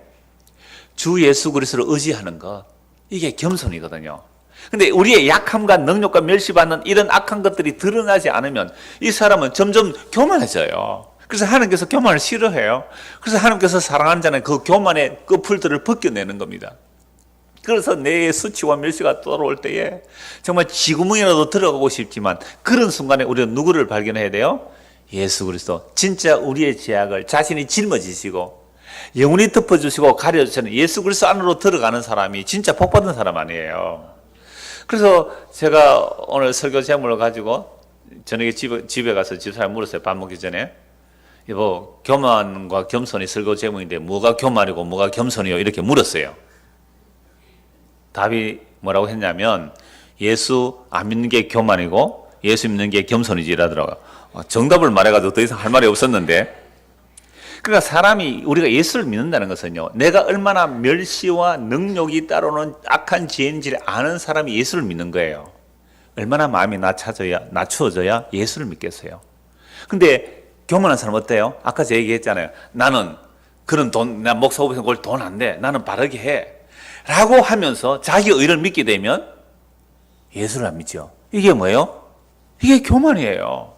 S1: 주 예수 그리스도를 의지하는 것, 이게 겸손이거든요. 근데 우리의 약함과 능력과 멸시받는 이런 악한 것들이 드러나지 않으면 이 사람은 점점 교만해져요. 그래서 하나님께서 교만을 싫어해요. 그래서 하나님께서 사랑하는 자는 그 교만의 끝풀들을 벗겨내는 겁니다. 그래서 내 수치와 멸시가 돌아올 때에 정말 지구멍이라도 들어가고 싶지만 그런 순간에 우리는 누구를 발견해야 돼요? 예수 그리스도. 진짜 우리의 죄악을 자신이 짊어지시고 영원히 덮어주시고 가려주시는 예수 그리스도 안으로 들어가는 사람이 진짜 복받은 사람 아니에요. 그래서 제가 오늘 설교 제목을 가지고 저녁에 집에 가서 집사람 물었어요. 밥 먹기 전에. 여보, 교만과 겸손이 설교 제목인데 뭐가 교만이고 뭐가 겸손이요? 이렇게 물었어요. 답이 뭐라고 했냐면 예수 안 믿는 게 교만이고 예수 믿는 게 겸손이지 이러더라고요. 정답을 말해가지고 더 이상 할 말이 없었는데, 그러니까 사람이, 우리가 예수를 믿는다는 것은요, 내가 얼마나 멸시와 능력이 따르는 악한 죄인지를 아는 사람이 예수를 믿는 거예요. 얼마나 마음이 낮춰져야 예수를 믿겠어요. 근데 교만한 사람 어때요? 아까 제가 얘기했잖아요. 나는 그런 돈, 나 목사 오면서 그걸 돈 안 돼. 나는 바르게 해. 라고 하면서 자기 의를 믿게 되면 예수를 안 믿죠. 이게 뭐예요? 이게 교만이에요.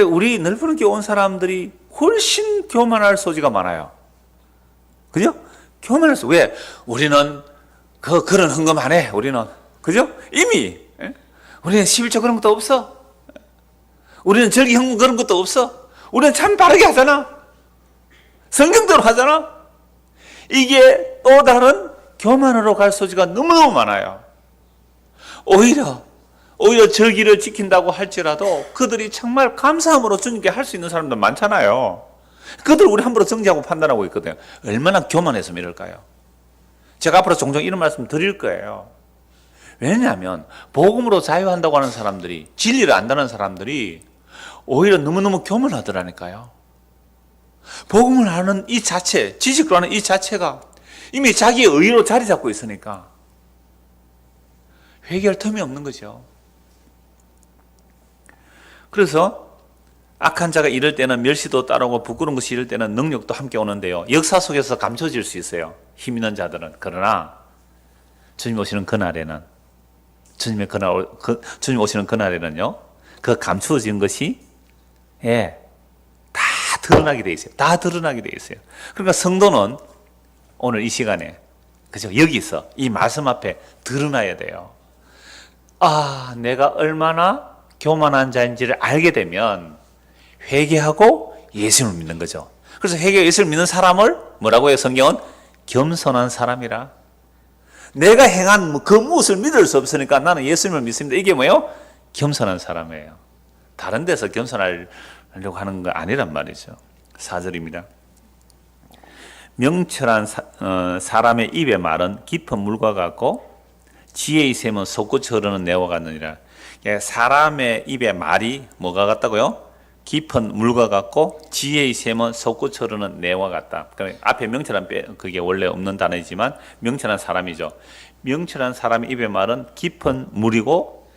S1: 우리 넓은 교회 온 사람들이 훨씬 교만할 소지가 많아요. 그죠? 교만할 소. 왜? 우리는 그런 헌금 안 해. 우리는. 그죠? 이미. 우리는 11조 그런 것도 없어. 우리는 절기 헌금 그런 것도 없어. 우리는 참 바르게 하잖아. 성경대로 하잖아. 이게 또 다른 교만으로 갈 소지가 너무너무 많아요. 오히려 절기를 지킨다고 할지라도 그들이 정말 감사함으로 주님께 할 수 있는 사람들 많잖아요. 그들 우리 함부로 정죄하고 판단하고 있거든요. 얼마나 교만해서 이럴까요? 제가 앞으로 종종 이런 말씀 드릴 거예요. 왜냐하면 복음으로 자유한다고 하는 사람들이, 진리를 안다는 사람들이 오히려 너무너무 교만하더라니까요. 복음을 아는 이 자체, 지식으로 하는 이 자체가 이미 자기의 의로 자리 잡고 있으니까 회개할 틈이 없는 거죠. 그래서 악한 자가 이럴 때는 멸시도 따르고 부끄러운 것이 이럴 때는 능력도 함께 오는데요. 역사 속에서 감춰질 수 있어요. 힘 있는 자들은. 그러나 주님 오시는 그날에는, 주님 오시는 그날에는요, 그 감추어진 것이 다 드러나게 돼 있어요. 다 드러나게 돼 있어요. 그러니까 성도는 오늘 이 시간에, 그죠? 여기서 이 말씀 앞에 드러나야 돼요. 아, 내가 얼마나 교만한 자인지를 알게 되면 회개하고 예수를 믿는 거죠. 그래서 회개하고 예수를 믿는 사람을 뭐라고 해요? 성경은 겸손한 사람이라. 내가 행한 그 무엇을 믿을 수 없으니까 나는 예수님을 믿습니다. 이게 뭐예요? 겸손한 사람이에요. 다른 데서 겸손하려고 하는 거 아니란 말이죠. 4절입니다. 명철한 사람의 입의 말은 깊은 물과 같고 지혜의 샘은 솟구쳐 흐르는 내와 같느니라. 사람의 입의 말이 뭐가 같다고요? 깊은 물과 같고 지혜의 샘은 솟구쳐 흐르는 내와 같다. 앞에 명철한 그게 원래 없는 단어이지만 명철한 사람이죠. 명철한 사람의 입의 말은 깊은 물이고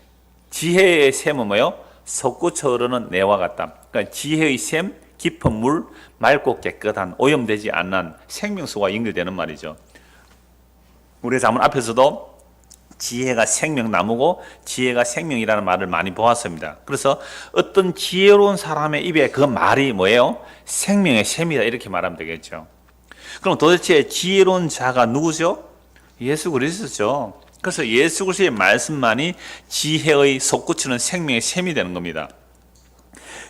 S1: 지혜의 샘은 뭐예요? 솟구쳐 흐르는 내와 같다. 그러니까 지혜의 샘, 깊은 물, 맑고 깨끗한, 오염되지 않는 생명수와 연결되는 말이죠. 우리 자문 앞에서도 지혜가 생명나무고 지혜가 생명이라는 말을 많이 보았습니다. 그래서 어떤 지혜로운 사람의 입에 그 말이 뭐예요? 생명의 샘이다, 이렇게 말하면 되겠죠. 그럼 도대체 지혜로운 자가 누구죠? 예수 그리스도죠. 그래서 예수 그리스도의 말씀만이 지혜의 솟구치는 생명의 샘이 되는 겁니다.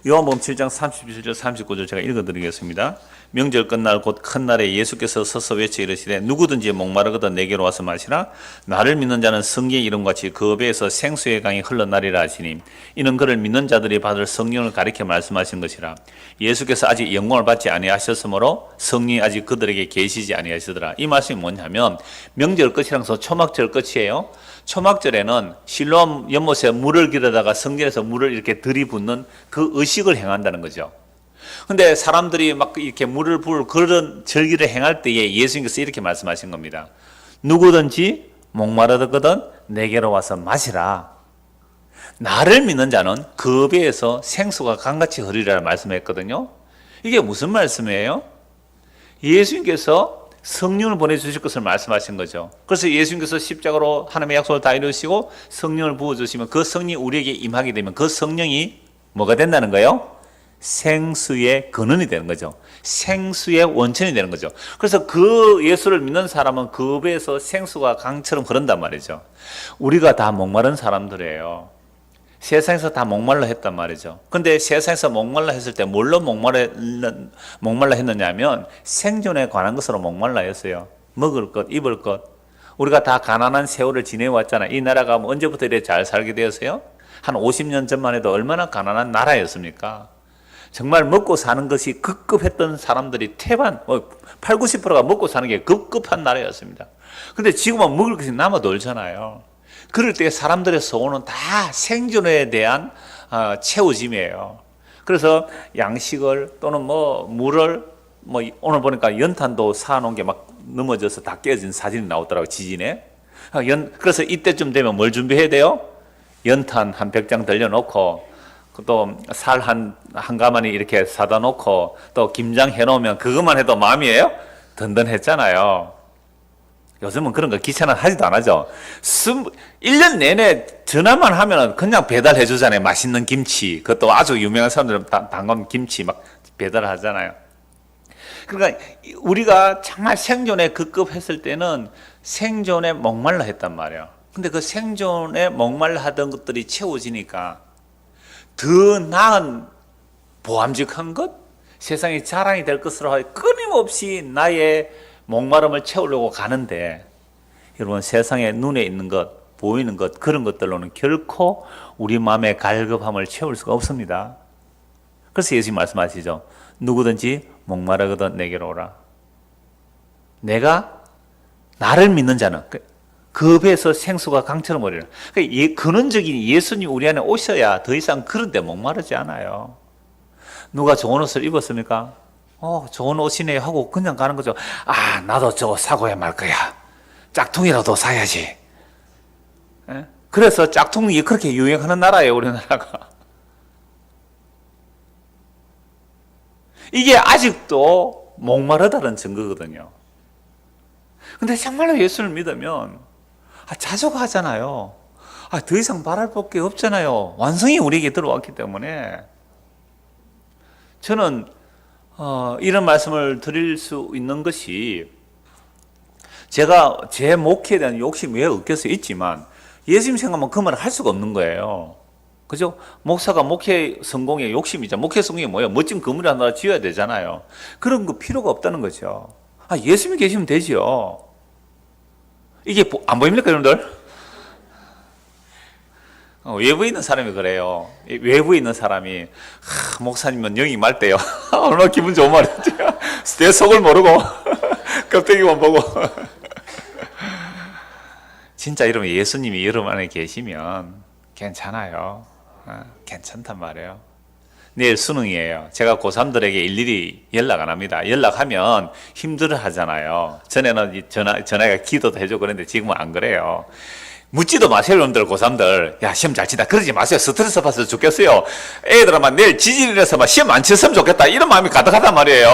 S1: 요한복음 7장 37절 39절 제가 읽어드리겠습니다. 명절 끝날 곧 큰 날에 예수께서 서서 외쳐 이르시되 누구든지 목마르거든 내게로 와서 마시라. 나를 믿는 자는 성경의 이름같이 그 배에서 생수의 강이 흘러나리라 하시니 이는 그를 믿는 자들이 받을 성령을 가리켜 말씀하신 것이라. 예수께서 아직 영광을 받지 아니하셨으므로 성령이 아직 그들에게 계시지 아니하시더라. 이 말씀이 뭐냐면 명절 끝이라서 초막절 끝이에요. 초막절에는 실로암 연못에 물을 기르다가 성전에서 물을 이렇게 들이붓는 그 의식을 행한다는 거죠. 근데 사람들이 막 이렇게 물을 부을 그런 절기를 행할 때에 예수님께서 이렇게 말씀하신 겁니다. 누구든지 목마르거든 내게로 와서 마시라. 나를 믿는 자는 그 배에서 생수가 강같이 흐르리라 말씀했거든요. 이게 무슨 말씀이에요? 예수님께서 성령을 보내주실 것을 말씀하신 거죠. 그래서 예수님께서 십자가로 하나님의 약속을 다 이루시고 성령을 부어주시면 그 성령이 우리에게 임하게 되면 그 성령이 뭐가 된다는 거예요? 생수의 근원이 되는 거죠. 생수의 원천이 되는 거죠. 그래서 그 예수를 믿는 사람은 그 배에서 생수가 강처럼 흐른단 말이죠. 우리가 다 목마른 사람들이에요. 세상에서 다 목말라 했단 말이죠. 근데 세상에서 목말라 했을 때 뭘로 목말라 했느냐 하면 생존에 관한 것으로 목말라 했어요. 먹을 것, 입을 것. 우리가 다 가난한 세월을 지내왔잖아요. 이 나라가 언제부터 이렇게 잘 살게 되었어요? 한 50년 전만 해도 얼마나 가난한 나라였습니까? 정말 먹고 사는 것이 급급했던 사람들이 8, 90%가 먹고 사는 게 급급한 나라였습니다. 근데 지금은 먹을 것이 남아 돌잖아요. 그럴 때 사람들의 소원은 다 생존에 대한 채워짐이에요. 그래서 양식을 또는 물을 오늘 보니까 연탄도 사놓은 게 막 넘어져서 다 깨진 사진이 나오더라고요. 지진에. 그래서 이때쯤 되면 뭘 준비해야 돼요? 연탄 한 100장 들려놓고 또 살 한 가마니 이렇게 사다 놓고 또 김장 해놓으면 그것만 해도 마음이에요? 든든했잖아요. 요즘은 그런 거 귀찮아 하지도 안 하죠. 1년 내내 전화만 하면 그냥 배달해 주잖아요. 맛있는 김치. 그것도 아주 유명한 사람들은 담근 김치 막 배달하잖아요. 그러니까 우리가 정말 생존에 급급했을 때는 생존에 목말라 했단 말이에요. 근데 그 생존에 목말라 하던 것들이 채워지니까 더 나은 보암직한 것, 세상에 자랑이 될 것으로 끊임없이 나의 목마름을 채우려고 가는데 여러분 세상에 눈에 있는 것, 보이는 것 그런 것들로는 결코 우리 마음의 갈급함을 채울 수가 없습니다. 그래서 예수님 말씀하시죠. 누구든지 목마르거든 내게로 오라. 내가 나를 믿는 자는 그 배에서 생수가 강처럼 흐르리라. 그러니까 근원적인 예수님 우리 안에 오셔야 더 이상 그런 데 목마르지 않아요. 누가 좋은 옷을 입었습니까? 좋은 옷이네 하고 그냥 가는 거죠. 나도 저거 사고야 말 거야. 짝퉁이라도 사야지. 에? 그래서 짝퉁이 그렇게 유행하는 나라예요, 우리나라가. 이게 아직도 목마르다는 증거거든요. 근데 정말로 예수를 믿으면 자족하잖아요. 더 이상 바랄 게 없잖아요. 완성이 우리에게 들어왔기 때문에. 저는 이런 말씀을 드릴 수 있는 것이 제가 제 목회에 대한 욕심이 왜 없겠어 있지만 예수님 생각만 그 말을 할 수가 없는 거예요. 그죠? 목사가 목회 성공의 욕심이죠. 목회 성공이 뭐예요? 멋진 건물 하나 지어야 되잖아요. 그런 거 필요가 없다는 거죠. 예수님이 계시면 되죠. 이게 안 보입니까, 여러분들? 외부에 있는 사람이 그래요. 외부에 있는 사람이 목사님은 영이 맑대요. 얼마나 기분 좋은 말이지. 내 속을 모르고 껍데기만 보고. 진짜 여러분 예수님이 여러분 안에 계시면 괜찮아요. 괜찮단 말이에요. 내일 수능이에요. 제가 고3들에게 일일이 연락 안 합니다. 연락하면 힘들어 하잖아요. 전에는 전화가 기도도 해주고 그랬는데 지금은 안 그래요. 묻지도 마세요, 여러분들, 고3들. 야, 시험 잘 치다. 그러지 마세요. 스트레스 받아서 죽겠어요. 애들아, 내일 지진이라서 시험 안 쳤으면 좋겠다. 이런 마음이 가득하단 말이에요.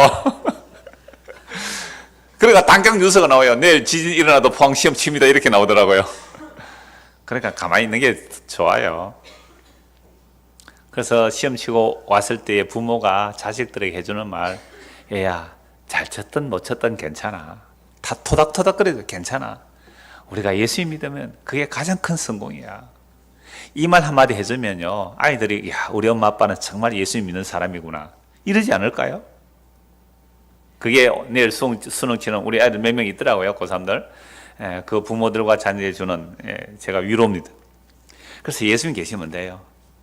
S1: 그러니까 당장 뉴스가 나와요. 내일 지진 일어나도 포항 시험 칩니다. 이렇게 나오더라고요. 그러니까 가만히 있는 게 좋아요. 그래서 시험 치고 왔을 때 부모가 자식들에게 해주는 말, 얘야, 잘 쳤든 못 쳤든 괜찮아. 다 토닥토닥 거려도 괜찮아. 우리가 예수 믿으면 그게 가장 큰 성공이야. 이 말 한마디 해주면요, 아이들이 야, 우리 엄마 아빠는 정말 예수 믿는 사람이구나 이러지 않을까요? 그게 내일 수능 치는 우리 아이들 몇 명 있더라고요, 고3들. 그 부모들과 자녀에 주는 제가 위로입니다. 그래서 예수님 계시면 돼요.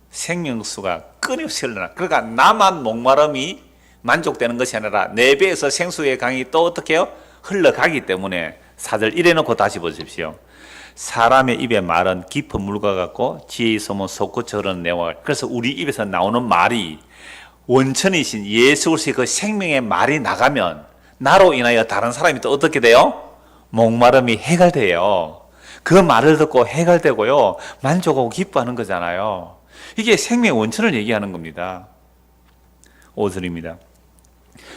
S1: 생명수가 끊임없이 흘러나. 그러니까 나만 목마름이 만족되는 것이 아니라 내 배에서 생수의 강이 또 어떻게 해요? 흘러가기 때문에 4절 이래놓고 다시 보십시오. 사람의 입의 말은 깊은 물과 같고 지혜의 소문 솟구쳐 흐르는 내와, 그래서 우리 입에서 나오는 말이 원천이신 예수 그리스도의 그 생명의 말이 나가면 나로 인하여 다른 사람이 또 어떻게 돼요? 목마름이 해결돼요. 그 말을 듣고 해결되고요, 만족하고 기뻐하는 거잖아요. 이게 생명의 원천을 얘기하는 겁니다. 5절입니다.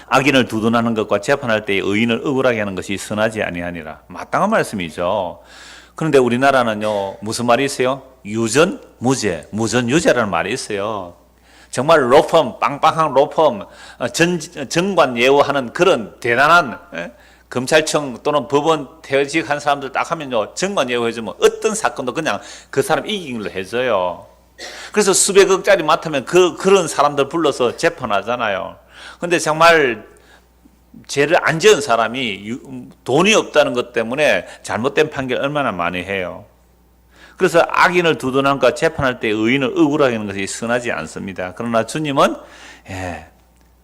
S1: 악인을 두둔하는 것과 재판할 때의 의인을 억울하게 하는 것이 선하지 아니하니라. 마땅한 말씀이죠. 그런데 우리나라는요, 무슨 말이 있어요? 유전, 무죄, 무전, 유죄라는 말이 있어요. 정말 로펌, 빵빵한 로펌, 정관 예우하는 그런 대단한 검찰청 또는 법원 퇴직한 사람들 딱 하면요, 정관 예우해주면 어떤 사건도 그냥 그 사람 이긴 걸로 해줘요. 그래서 수백억짜리 맡으면 그런 사람들 불러서 재판하잖아요. 근데 정말 죄를 안 지은 사람이 돈이 없다는 것 때문에 잘못된 판결 얼마나 많이 해요. 그래서 악인을 두둔한 것 재판할 때 의인을 억울하게 하는 것이 선하지 않습니다. 그러나 주님은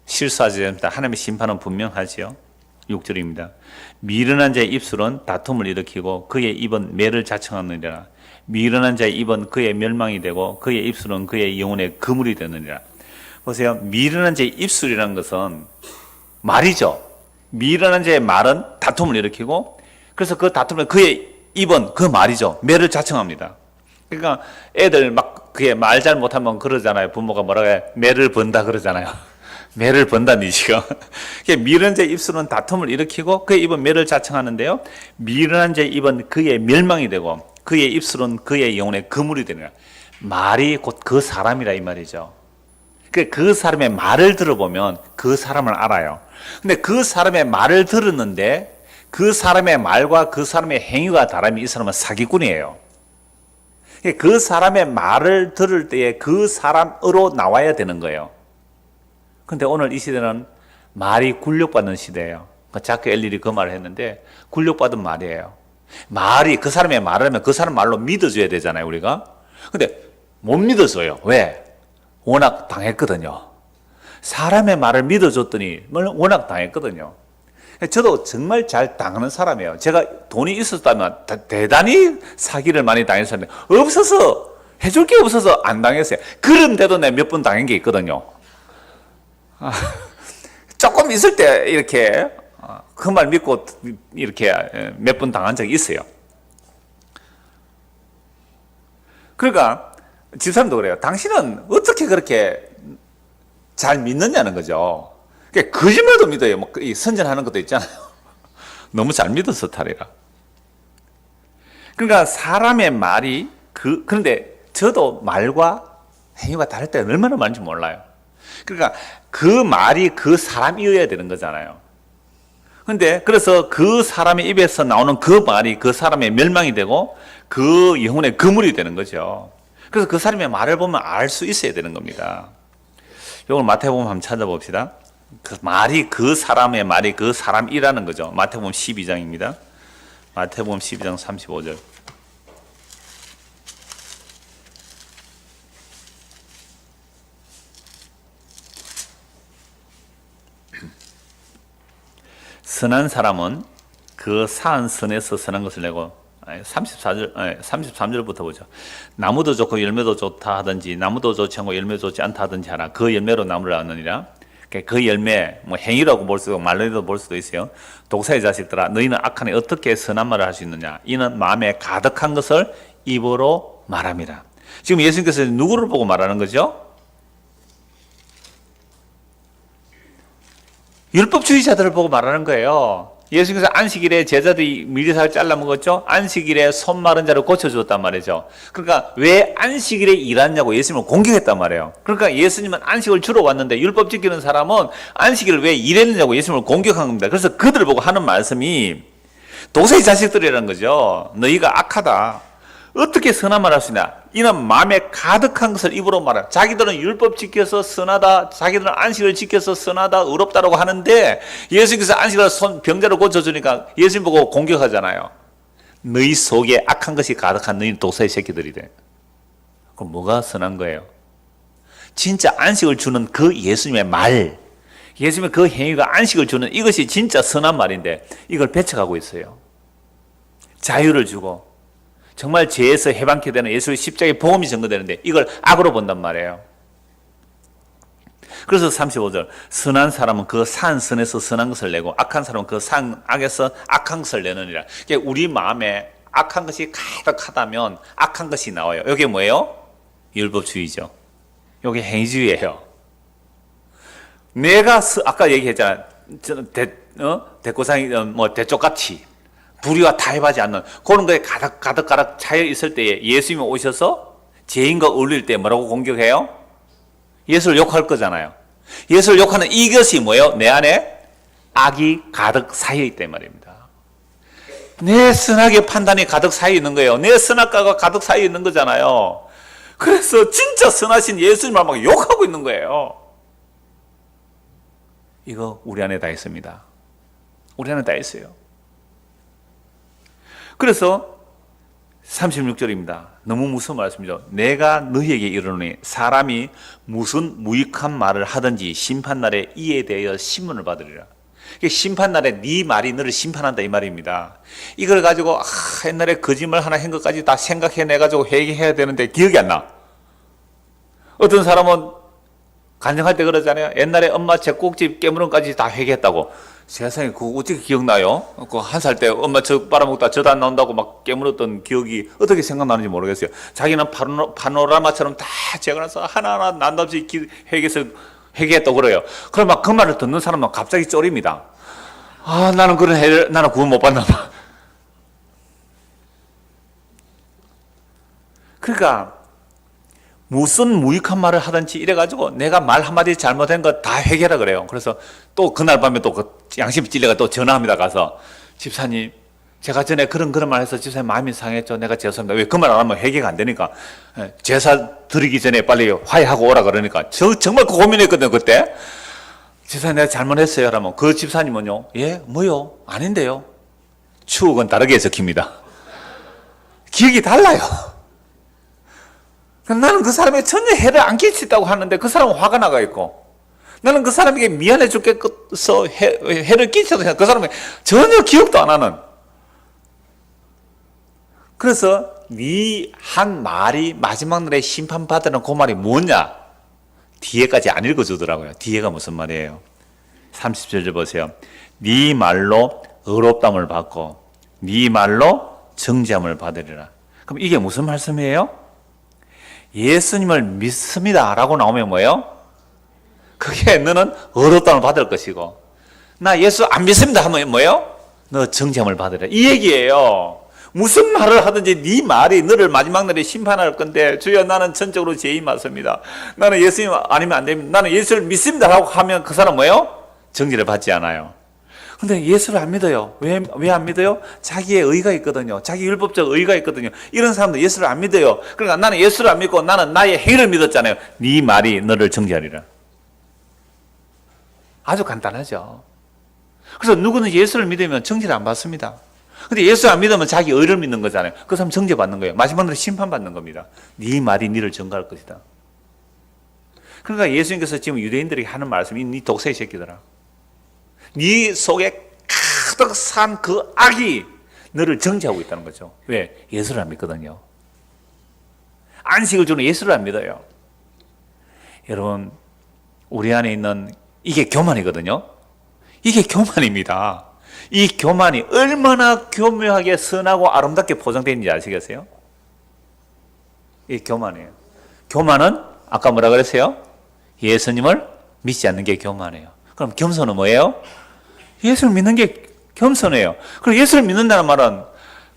S1: 실수하지 않습니다. 하나님의 심판은 분명하지요. 6절입니다. 미련한 자의 입술은 다툼을 일으키고 그의 입은 매를 자청하느니라. 미련한 자의 입은 그의 멸망이 되고 그의 입술은 그의 영혼의 그물이 되느니라. 보세요. 미련한 자의 입술이라는 것은 말이죠. 미련한 자의 말은 다툼을 일으키고, 그래서 그 다툼을 그의 입은 그 말이죠. 매를 자청합니다. 그러니까 애들 막 그게 말 잘 못하면 그러잖아요. 부모가 뭐라고 해? 매를 번다 그러잖아요. 매를 번다는 지금. 미련한 자의 입술은 다툼을 일으키고 그의 입은 매를 자청하는데요. 미련한 자의 입은 그의 멸망이 되고 그의 입술은 그의 영혼의 그물이 되느라. 말이 곧 그 사람이라 이 말이죠. 그 사람의 말을 들어보면 그 사람을 알아요. 근데 그 사람의 말을 들었는데 그 사람의 말과 그 사람의 행위가 다르면 이 사람은 사기꾼이에요. 그 사람의 말을 들을 때에 그 사람으로 나와야 되는 거예요. 근데 오늘 이 시대는 말이 굴욕받는 시대예요. 자크 엘릴이 그 말을 했는데 굴욕받은 말이에요. 말이, 그 사람의 말을 하면 그 사람 말로 믿어줘야 되잖아요, 우리가. 근데 못 믿어줘요. 왜? 워낙 당했거든요. 사람의 말을 믿어줬더니 워낙 당했거든요. 저도 정말 잘 당하는 사람이에요. 제가 돈이 있었다면 대단히 사기를 많이 당했었는데 없어서, 해줄 게 없어서 안 당했어요. 그런데도 내가 몇 번 당한 게 있거든요. 조금 있을 때 이렇게 그 말 믿고 이렇게 몇 번 당한 적이 있어요. 그러니까 집사람도 그래요. 당신은 어떻게 그렇게 잘 믿느냐는 거죠. 거짓말도 믿어요. 뭐 선전하는 것도 있잖아요. 너무 잘 믿어서 탈이라. 그러니까 사람의 말이 그런데 저도 말과 행위가 다를 때는 얼마나 많은지 몰라요. 그러니까 그 말이 그 사람이어야 되는 거잖아요. 근데 그래서 그 사람의 입에서 나오는 그 말이 그 사람의 멸망이 되고 그 영혼의 그물이 되는 거죠. 그래서 그 사람의 말을 보면 알 수 있어야 되는 겁니다. 이걸 마태복음 한번 찾아봅시다. 그 말이, 그 사람의 말이 그 사람이라는 거죠. 마태복음 12장입니다. 마태복음 12장 35절. 선한 사람은 그 사한 선에서 선한 것을 내고, 33절부터 보죠. 나무도 좋고 열매도 좋다 하든지 나무도 좋지 않고 열매 좋지 않다 하든지 하나 그 열매로 나무를 얻느니라. 그 열매, 뭐 행위라고 볼 수도 있고 말로도 볼 수도 있어요. 독사의 자식들아, 너희는 악하니 어떻게 선한 말을 할 수 있느냐? 이는 마음에 가득한 것을 입으로 말합니다. 지금 예수님께서 누구를 보고 말하는 거죠? 율법주의자들을 보고 말하는 거예요. 예수님께서 안식일에 제자들이 미리살 잘라 먹었죠? 안식일에 손 마른 자를 고쳐주었단 말이죠. 그러니까 왜 안식일에 일하냐고 예수님을 공격했단 말이에요. 그러니까 예수님은 안식을 주러 왔는데 율법 지키는 사람은 안식일을 왜 일했느냐고 예수님을 공격한 겁니다. 그래서 그들을 보고 하는 말씀이 도세의 자식들이라는 거죠. 너희가 악하다. 어떻게 선한 말을 할 수 있냐? 이는 마음에 가득한 것을 입으로 말하라. 자기들은 율법 지켜서 선하다, 자기들은 안식을 지켜서 선하다, 의롭다라고 하는데 예수님께서 안식을 병자를 고쳐주니까 예수님 보고 공격하잖아요. 너희 속에 악한 것이 가득한 너희 독사의 새끼들이래. 그럼 뭐가 선한 거예요? 진짜 안식을 주는 그 예수님의 말, 예수님의 그 행위가 안식을 주는 이것이 진짜 선한 말인데 이걸 배척하고 있어요. 자유를 주고 정말 죄에서 해방케 되는 예수의 십자가의 복음이 증거되는데 이걸 악으로 본단 말이에요. 그래서 35절 선한 사람은 그 산 선에서 선한 것을 내고 악한 사람은 그 산 악에서 악한 것을 내느니라. 그러니까 우리 마음에 악한 것이 가득하다면 악한 것이 나와요. 이게 뭐예요? 율법주의죠. 이게 행위주의예요. 내가 아까 얘기했잖아. 대꼬상이 대쪽같이 불의와 타협하지 않는 그런 거에 가득 차여 있을 때에 예수님이 오셔서 죄인과 어울릴 때 뭐라고 공격해요? 예수를 욕할 거잖아요. 예수를 욕하는 이것이 뭐예요? 내 안에 악이 가득 쌓여 있단 말입니다. 내 선악의 판단이 가득 쌓여 있는 거예요. 내 선악과가 가득 쌓여 있는 거잖아요. 그래서 진짜 선하신 예수님을 막 욕하고 있는 거예요. 이거 우리 안에 다 있습니다. 우리 안에 다 있어요. 그래서 36절입니다. 너무 무서운 말씀이죠. 내가 너희에게 이르노니 사람이 무슨 무익한 말을 하든지 심판날에 이에 대하여 심문을 받으리라. 심판날에 네 말이 너를 심판한다 이 말입니다. 이걸 가지고 옛날에 거짓말 하나 한 것까지 다 생각해내가지고 회개해야 되는데 기억이 안 나. 어떤 사람은 간증할 때 그러잖아요. 옛날에 엄마 젖꼭지 깨물음까지 다 회개했다고. 세상에 그거 어떻게 기억나요? 그 한 살 때 엄마 젖 빨아먹다 젖 안 나온다고 막 깨물었던 기억이 어떻게 생각나는지 모르겠어요. 자기는 파노라마처럼 다 재어나서 하나하나 난답시 회개했다고 그래요. 그럼 막 그 말을 듣는 사람은 갑자기 쫄입니다. 나는 그런 해를 나는 구원 못 받나 봐. 그러니까 무슨 무익한 말을 하든지 이래가지고 내가 말 한마디 잘못한 거 다 회개라 그래요. 그래서 또 그날 밤에 또 그 양심이 찔려가 또 전화합니다. 가서 집사님 제가 전에 그런 말 해서 집사님 마음이 상했죠. 내가 죄송합니다. 왜 그 말 안 하면 회개가 안 되니까 제사 드리기 전에 빨리 화해하고 오라 그러니까 정말 고민했거든요. 그때 집사님 내가 잘못했어요. 그러면 그 집사님은요. 예? 뭐요? 아닌데요. 추억은 다르게 적힙니다. 기억이 달라요. 나는 그 사람에게 전혀 해를 안 끼쳤다고 하는데 그 사람은 화가 나가 있고 나는 그 사람에게 미안해 죽겠어 해를 끼쳐도 그 사람은 전혀 기억도 안 하는. 그래서 네 한 말이 마지막 날에 심판받으는 그 말이 뭐냐? 뒤에까지 안 읽어주더라고요. 뒤에가 무슨 말이에요? 30절 보세요. 네 말로 의롭담을 받고 네 말로 정죄함을 받으리라. 그럼 이게 무슨 말씀이에요? 예수님을 믿습니다 라고 나오면 뭐예요? 그게 너는 의롭다함을 받을 것이고 나 예수 안 믿습니다 하면 뭐예요? 너 정죄함을 받으라 이 얘기예요. 무슨 말을 하든지 네 말이 너를 마지막 날에 심판할 건데 주여 나는 전적으로 죄인 맞습니다. 나는 예수님 아니면 안 됩니다. 나는 예수를 믿습니다 라고 하면 그 사람 뭐예요? 정죄를 받지 않아요. 근데 예수를 안 믿어요. 왜 안 믿어요? 자기의 의가 있거든요. 자기 율법적 의가 있거든요. 이런 사람들 예수를 안 믿어요. 그러니까 나는 예수를 안 믿고 나는 나의 행위를 믿었잖아요. 네 말이 너를 정죄하리라. 아주 간단하죠. 그래서 누구는 예수를 믿으면 정죄를 안 받습니다. 근데 예수 안 믿으면 자기 의를 믿는 거잖아요. 그 사람 정죄 받는 거예요. 마지막으로 심판받는 겁니다. 네 말이 너를 정죄할 것이다. 그러니까 예수님께서 지금 유대인들에게 하는 말씀이 네 독사의 새끼들아. 네 속에 가득 산 그 악이 너를 정죄하고 있다는 거죠. 왜? 예수를 안 믿거든요. 안식을 주는 예수를 안 믿어요. 여러분 우리 안에 있는 이게 교만이거든요. 이게 교만입니다. 이 교만이 얼마나 교묘하게 선하고 아름답게 포장되어 있는지 아시겠어요? 이게 교만이에요. 교만은 아까 뭐라 그랬어요? 예수님을 믿지 않는 게 교만이에요. 그럼 겸손은 뭐예요? 예수를 믿는 게 겸손해요. 그리고 예수를 믿는다는 말은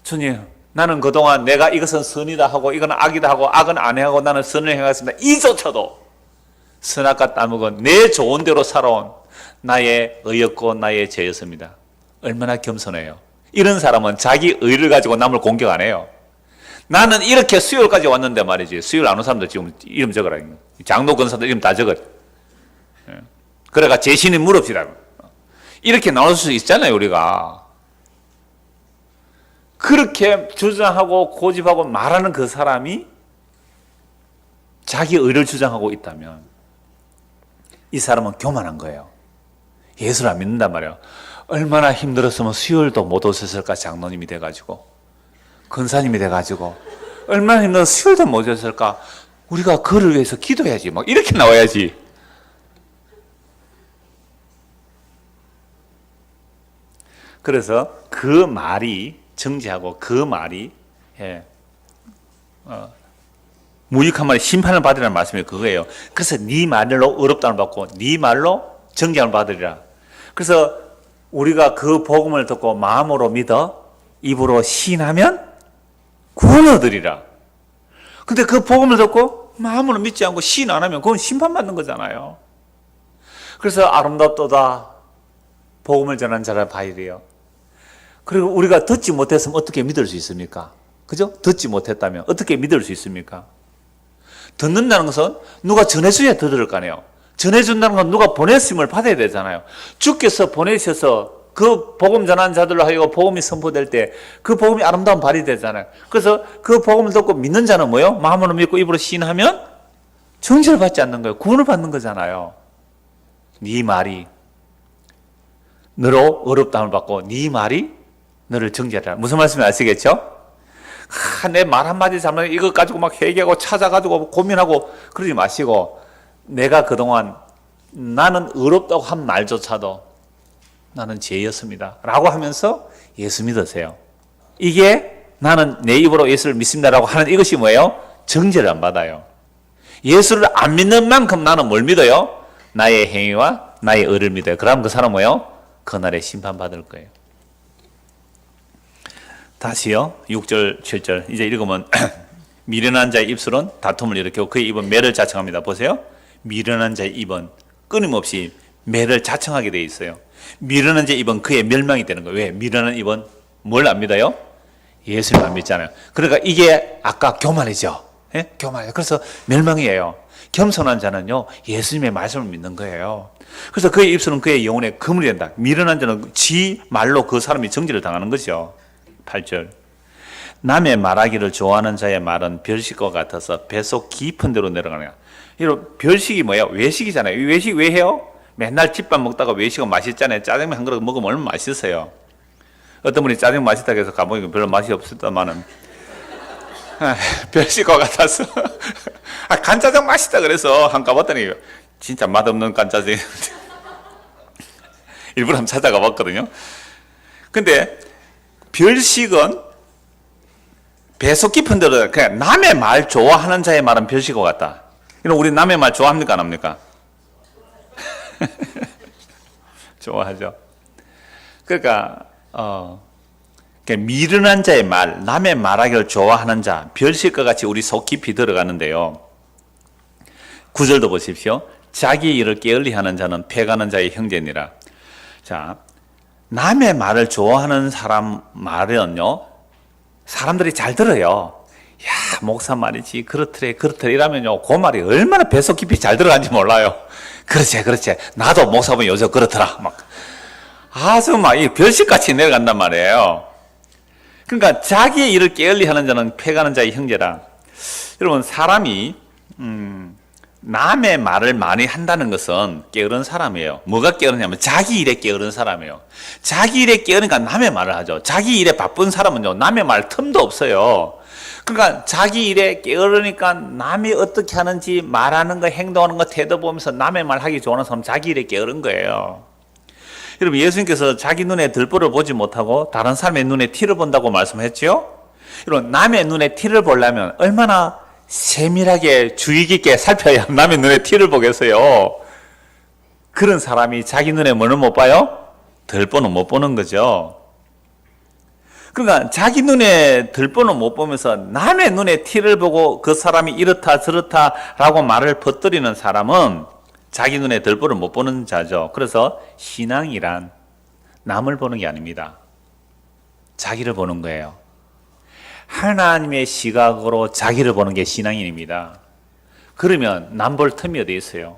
S1: 주님 나는 그동안 내가 이것은 선이다 하고 이건 악이다 하고 악은 안 해하고 나는 선을 행했습니다. 이조차도 선악과 따먹은 내 좋은 대로 살아온 나의 의였고 나의 죄였습니다. 얼마나 겸손해요. 이런 사람은 자기 의를 가지고 남을 공격 안 해요. 나는 이렇게 수요일까지 왔는데 말이지. 수요일 안 온 사람들 지금 이름 적어라. 장로 권사들 이름 다 적어. 그래가 제 신임 물읍시다. 이렇게 나올 수 있잖아요, 우리가. 그렇게 주장하고 고집하고 말하는 그 사람이 자기 의를 주장하고 있다면 이 사람은 교만한 거예요. 예수를 안 믿는단 말이에요. 얼마나 힘들었으면 수요일도 못 오셨을까, 장로님이 돼가지고. 권사님이 돼가지고 얼마나 힘들어 수혈도 못했을까. 우리가 그를 위해서 기도해야지. 막 이렇게 나와야지. 그래서 그 말이 정지하고 그 말이 무익한 말이 심판을 받으라는 말씀이 그거예요. 그래서 네 말로 어렵다는 받고 네 말로 정죄함을 받으리라. 그래서 우리가 그 복음을 듣고 마음으로 믿어 입으로 시인하면 구원을 얻으리라. 근데 그 복음을 듣고 마음으로 믿지 않고 시인 안 하면 그건 심판받는 거잖아요. 그래서 아름답도다 복음을 전한 자를 봐이래요. 그리고 우리가 듣지 못했으면 어떻게 믿을 수 있습니까? 그죠? 듣지 못했다면 어떻게 믿을 수 있습니까? 듣는다는 것은 누가 전해줘야 들을 거 아니에요. 전해준다는 건 누가 보냈음을 받아야 되잖아요. 주께서 보내셔서 그 복음 전하는 자들로 하여금 복음이 선포될 때 그 복음이 아름다운 발휘되잖아요. 그래서 그 복음을 듣고 믿는 자는 뭐예요? 마음으로 믿고 입으로 시인하면 정죄를 받지 않는 거예요. 구원을 받는 거잖아요. 네 말이 너로 어렵다함을 받고 네 말이 너를 정죄하라. 무슨 말씀인지 아시겠죠? 내 말 한마디 잘못하면 이것 가지고 막 회개하고 찾아가지고 고민하고 그러지 마시고 내가 그동안 나는 어렵다고 한 말조차도 나는 죄였습니다 라고 하면서 예수 믿으세요. 이게 나는 내 입으로 예수를 믿습니다라고 하는 이것이 뭐예요? 정죄를 안 받아요. 예수를 안 믿는 만큼 나는 뭘 믿어요? 나의 행위와 나의 의를 믿어요. 그럼 그 사람은 뭐예요? 그날에 심판받을 거예요. 다시요. 6절 7절 이제 읽으면 미련한 자의 입술은 다툼을 일으키고 그의 입은 매를 자청합니다. 보세요. 미련한 자의 입은 끊임없이 매를 자청하게 돼 있어요. 미련한 자의 입은 그의 멸망이 되는 거예요. 왜? 미련한 입은 뭘 안 믿어요? 예수를 안 믿잖아요. 그러니까 이게 아까 교만이죠. 예? 교만이에요. 그래서 멸망이에요. 겸손한 자는요 예수님의 말씀을 믿는 거예요. 그래서 그의 입술은 그의 영혼에 그물이 된다. 미련한 자는 지 말로 그 사람이 정죄를 당하는 거죠. 8절 남의 말하기를 좋아하는 자의 말은 별식과 같아서 뱃속 깊은 데로 내려가느냐. 이런 별식이 뭐예요? 외식이잖아요. 이 외식 왜 해요? 맨날 집밥 먹다가 외식은 맛있잖아요. 짜장면 한 그릇 먹으면 얼마나 맛있어요. 어떤 분이 짜장면 맛있다고 해서 가보니까 별로 맛이 없었다마는 별식과 같아서 간짜장 맛있다 그래서 한 가봤더니 진짜 맛없는 간짜장 일부러 한번 찾아가 봤거든요. 근데 별식은 배속 깊은 데로 그냥 남의 말 좋아하는 자의 말은 별식과 같다. 우리 남의 말 좋아합니까 안 합니까? 좋아하죠. 그러니까 미련한 자의 말, 남의 말하기를 좋아하는 자, 별식과 같이 우리 속 깊이 들어가는데요. 9절도 보십시오. 자기 일을 게을리하는 자는 패가는 자의 형제니라. 자, 남의 말을 좋아하는 사람 말은요, 사람들이 잘 들어요. 야, 목사 말이지, 그렇더래, 그렇더래, 이러면요, 그 말이 얼마나 뱃속 깊이 잘 들어간지 몰라요. 그렇지, 그렇지. 나도 목사 보면 요새 그렇더라. 막. 아주 막, 이 별식같이 내려간단 말이에요. 그러니까, 자기의 일을 게을리 하는 자는 패가는 자의 형제라. 여러분, 사람이, 남의 말을 많이 한다는 것은 게으른 사람이에요. 뭐가 게으르냐면 자기 일에 게으른 사람이에요. 자기 일에 게으르니까 남의 말을 하죠. 자기 일에 바쁜 사람은요 남의 말 틈도 없어요. 그러니까 자기 일에 게으르니까 남이 어떻게 하는지 말하는 거 행동하는 거 태도 보면서 남의 말 하기 좋아하는 사람은 자기 일에 게으른 거예요. 여러분 예수님께서 자기 눈에 들보를 보지 못하고 다른 사람의 눈에 티를 본다고 말씀했죠. 여러분 남의 눈에 티를 보려면 얼마나 세밀하게 주의 깊게 살펴야 남의 눈에 티를 보겠어요. 그런 사람이 자기 눈에 뭐는 못 봐요? 들보는 못 보는 거죠. 그러니까 자기 눈에 들보는 못 보면서 남의 눈에 티를 보고 그 사람이 이렇다 저렇다 라고 말을 퍼뜨리는 사람은 자기 눈에 들보를 못 보는 자죠. 그래서 신앙이란 남을 보는 게 아닙니다. 자기를 보는 거예요. 하나님의 시각으로 자기를 보는 게 신앙인입니다. 그러면 남 볼 틈이 어디 있어요?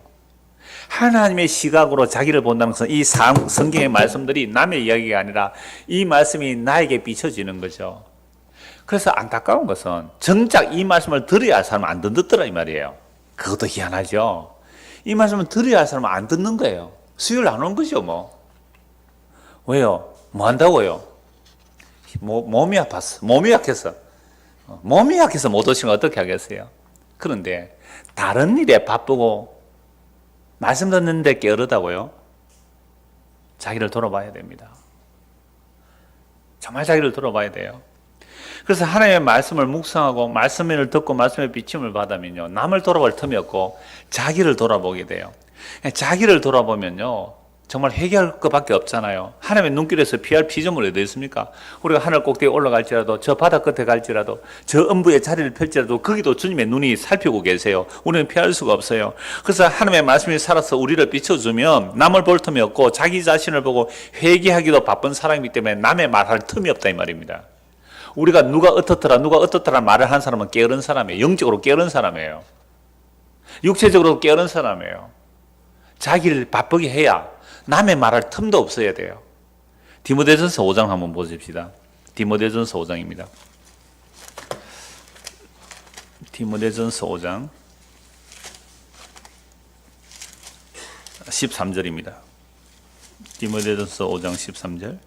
S1: 하나님의 시각으로 자기를 본다는 것은 이 성경의 말씀들이 남의 이야기가 아니라 이 말씀이 나에게 비춰지는 거죠. 그래서 안타까운 것은 정작 이 말씀을 들어야 할 사람은 안 듣더라 이 말이에요. 그것도 희한하죠. 이 말씀을 들어야 할 사람은 안 듣는 거예요. 수요일 안 오는 거죠 뭐. 왜요? 뭐 한다고요? 몸이 아팠어. 몸이 약해서. 몸이 약해서 못 오시면 어떻게 하겠어요? 그런데 다른 일에 바쁘고 말씀 듣는데 게으르다고요? 자기를 돌아봐야 됩니다. 정말 자기를 돌아봐야 돼요. 그래서 하나님의 말씀을 묵상하고 말씀을 듣고 말씀의 비침을 받으면요, 남을 돌아볼 틈이 없고 자기를 돌아보게 돼요. 자기를 돌아보면요, 정말 회개할 것밖에 없잖아요. 하나님의 눈길에서 피할 피조물이 어디 있습니까? 우리가 하늘 꼭대기에 올라갈지라도, 저 바다 끝에 갈지라도, 저 음부의 자리를 펼지라도 거기도 주님의 눈이 살피고 계세요. 우리는 피할 수가 없어요. 그래서 하나님의 말씀이 살아서 우리를 비춰주면 남을 볼 틈이 없고 자기 자신을 보고 회개하기도 바쁜 사람이기 때문에 남의 말할 틈이 없다 이 말입니다. 우리가 누가 어떻더라 말을 한 사람은 게으른 사람이에요. 영적으로 게으른 사람이에요. 육체적으로 게으른 사람이에요. 자기를 바쁘게 해야 남의 말할 틈도 없어야 돼요. 디모데전서 5장 한번 보십시다. 디모데전서 5장입니다. 디모데전서 5장 13절입니다. 디모데전서 5장 13절.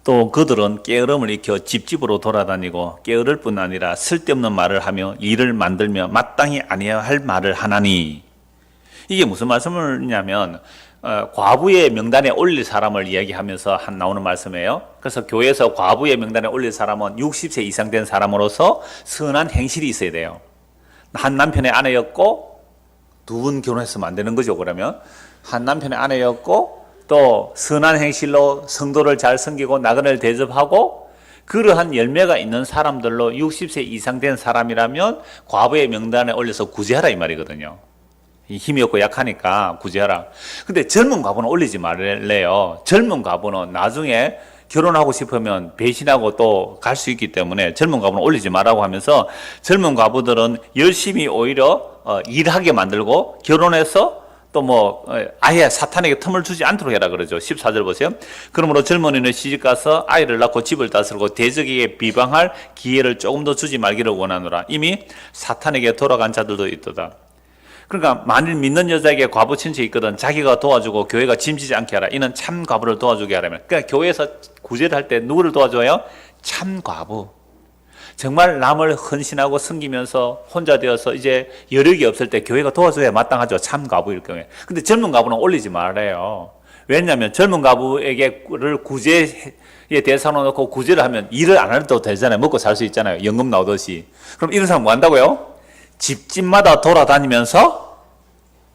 S1: 또 그들은 게으름을 익혀 집집으로 돌아다니고 게으를 뿐 아니라 쓸데없는 말을 하며 일을 만들며 마땅히 아니어야 할 말을 하나니. 이게 무슨 말씀이냐면 과부의 명단에 올릴 사람을 이야기하면서 나오는 말씀이에요. 그래서 교회에서 과부의 명단에 올릴 사람은 60세 이상 된 사람으로서 선한 행실이 있어야 돼요. 한 남편의 아내였고 두 분 결혼했으면 안 되는 거죠. 그러면 한 남편의 아내였고 또 선한 행실로 성도를 잘 섬기고 나그네를 대접하고 그러한 열매가 있는 사람들로 60세 이상 된 사람이라면 과부의 명단에 올려서 구제하라 이 말이거든요. 힘이 없고 약하니까 구제하라. 근데 젊은 과부는 올리지 말래요. 젊은 과부는 나중에 결혼하고 싶으면 배신하고 또 갈 수 있기 때문에 젊은 과부는 올리지 말라고 하면서 젊은 과부들은 열심히 오히려 일하게 만들고 결혼해서 또 아예 사탄에게 틈을 주지 않도록 해라 그러죠. 14절 보세요. 그러므로 젊은이는 시집가서 아이를 낳고 집을 다스리고 대적에게 비방할 기회를 조금 더 주지 말기를 원하노라. 이미 사탄에게 돌아간 자들도 있도다. 그러니까 만일 믿는 여자에게 과부 친척이 있거든 자기가 도와주고 교회가 짐지지 않게 하라. 이는 참 과부를 도와주게 하라면. 그러니까 교회에서 구제를 할 때 누구를 도와줘요? 참 과부. 정말 남을 헌신하고 섬기면서 혼자 되어서 이제 여력이 없을 때 교회가 도와줘야 마땅하죠. 참 과부일 경우에. 근데 젊은 과부는 올리지 말아요. 왜냐하면 젊은 과부에게를 구제의 대상으로 놓고 구제를 하면 일을 안 해도 되잖아요. 먹고 살 수 있잖아요. 연금 나오듯이. 그럼 이런 사람 뭐 한다고요? 집집마다 돌아다니면서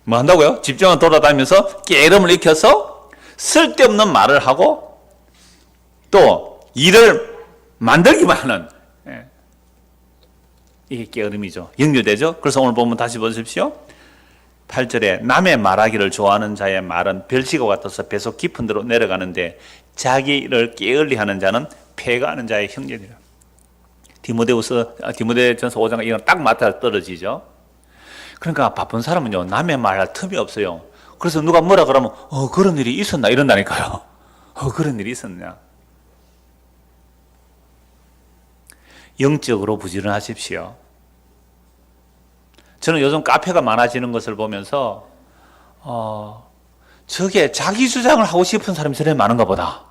S1: 뭐 한다고요? 집집마다 돌아다니면서 게으름을 익혀서 쓸데없는 말을 하고 또 일을 만들기만 하는 이게 게으름이죠. 연결되죠? 그래서 오늘 보면 다시 보십시오. 8절에 남의 말하기를 좋아하는 자의 말은 별시가 같아서 배속 깊은 데로 내려가는데 자기를 게을리하는 자는 패가하는 자의 형제니라. 디모데전서 5장 이건 딱 맞아 떨어지죠. 그러니까 바쁜 사람은요 남의 말할 틈이 없어요. 그래서 누가 뭐라 그러면 그런 일이 있었나 이런다니까요. 그런 일이 있었냐. 영적으로 부지런하십시오. 저는 요즘 카페가 많아지는 것을 보면서 저게 자기 주장을 하고 싶은 사람이 저래 많은가 보다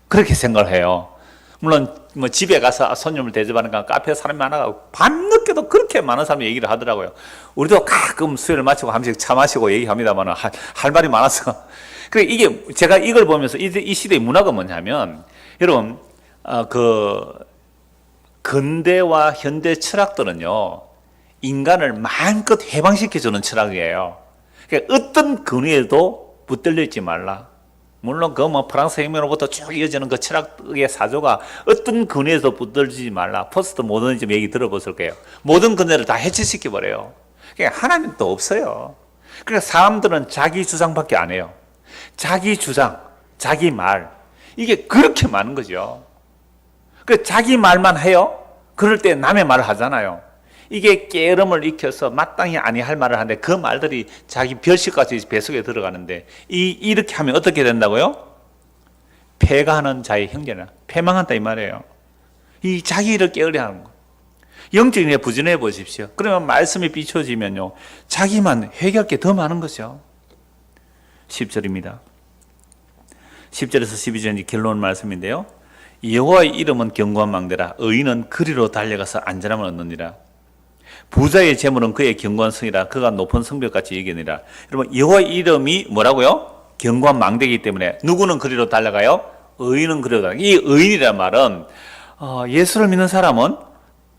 S1: 그렇게 생각을 해요. 물론 집에 가서 손님을 대접하는 카페에 사람이 많아가지고 밤늦게도 그렇게 많은 사람이 얘기를 하더라고요. 우리도 가끔 수요일 마치고 한 번씩 차 마시고 얘기합니다만 할 말이 많아서. 그래 이게 제가 이걸 보면서 이 시대의 문화가 뭐냐면 여러분 근대와 현대 철학들은요 인간을 마음껏 해방시켜주는 철학이에요. 그러니까 어떤 근위에도 붙들려 있지 말라. 물론 프랑스 혁명으로부터 쭉 이어지는 그 철학의 사조가 어떤 근위에도 붙들지 말라. 포스트 모더니즘 얘기 들어보실 거예요. 모든 근위를 다 해체시켜버려요. 그러니까 하나님은 또 없어요. 그러니까 사람들은 자기 주장밖에 안 해요. 자기 주장, 자기 말 이게 그렇게 많은 거죠. 그 자기 말만 해요. 그럴 때 남의 말을 하잖아요. 이게 게으름을 익혀서 마땅히 아니할 말을 하는데 그 말들이 자기 별식까지 뱃속에 들어가는데 이렇게 하면 어떻게 된다고요? 패가하는 자의 형제나 패망한다 이 말이에요. 이 자기 일을 게으리하는 거. 영적인 게 부진해 보십시오. 그러면 말씀이 비춰지면요 자기만 회개할 게 더 많은 거죠. 10절입니다. 10절에서 12절이 결론 말씀인데요. 여호와의 이름은 견고한 망대라. 의인은 그리로 달려가서 안전함을 얻느니라. 부자의 재물은 그의 견고한 성이라. 그가 높은 성벽같이 여기니라. 여러분, 여호와의 이름이 뭐라고요? 견고한 망대이기 때문에 누구는 그리로 달려가요? 의인은 그리로 달려가요. 이 의인이란 말은 예수를 믿는 사람은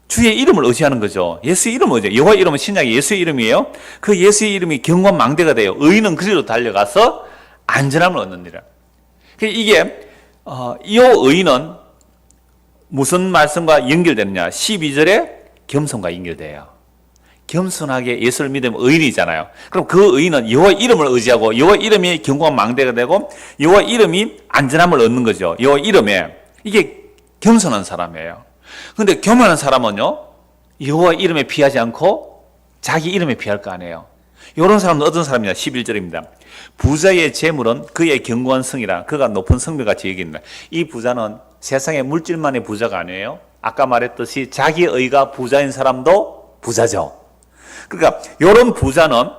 S1: 주의 이름을 의지하는 거죠. 예수의 이름을 의지해요. 여호와의 이름은 신약의 예수의 이름이에요. 그 예수의 이름이 견고한 망대가 돼요. 의인은 그리로 달려가서 안전함을 얻느니라. 이게 이 의인은 무슨 말씀과 연결되느냐? 12절에 겸손과 연결돼요. 겸손하게 예수를 믿으면 의인이잖아요. 그럼 그 의인은 여호와의 이름을 의지하고 여호와의 이름이 견고한 망대가 되고 여호와의 이름이 안전함을 얻는 거죠. 여호와의 이름에. 이게 겸손한 사람이에요. 그런데 교만한 사람은요, 여호와의 이름에 피하지 않고 자기 이름에 피할 거 아니에요. 이런 사람은 어떤 사람이냐? 11절입니다. 부자의 재물은 그의 견고한 성이라. 그가 높은 성벽같이 여긴다. 이 부자는 세상의 물질만의 부자가 아니에요. 아까 말했듯이 자기 의가 부자인 사람도 부자죠. 그러니까 이런 부자는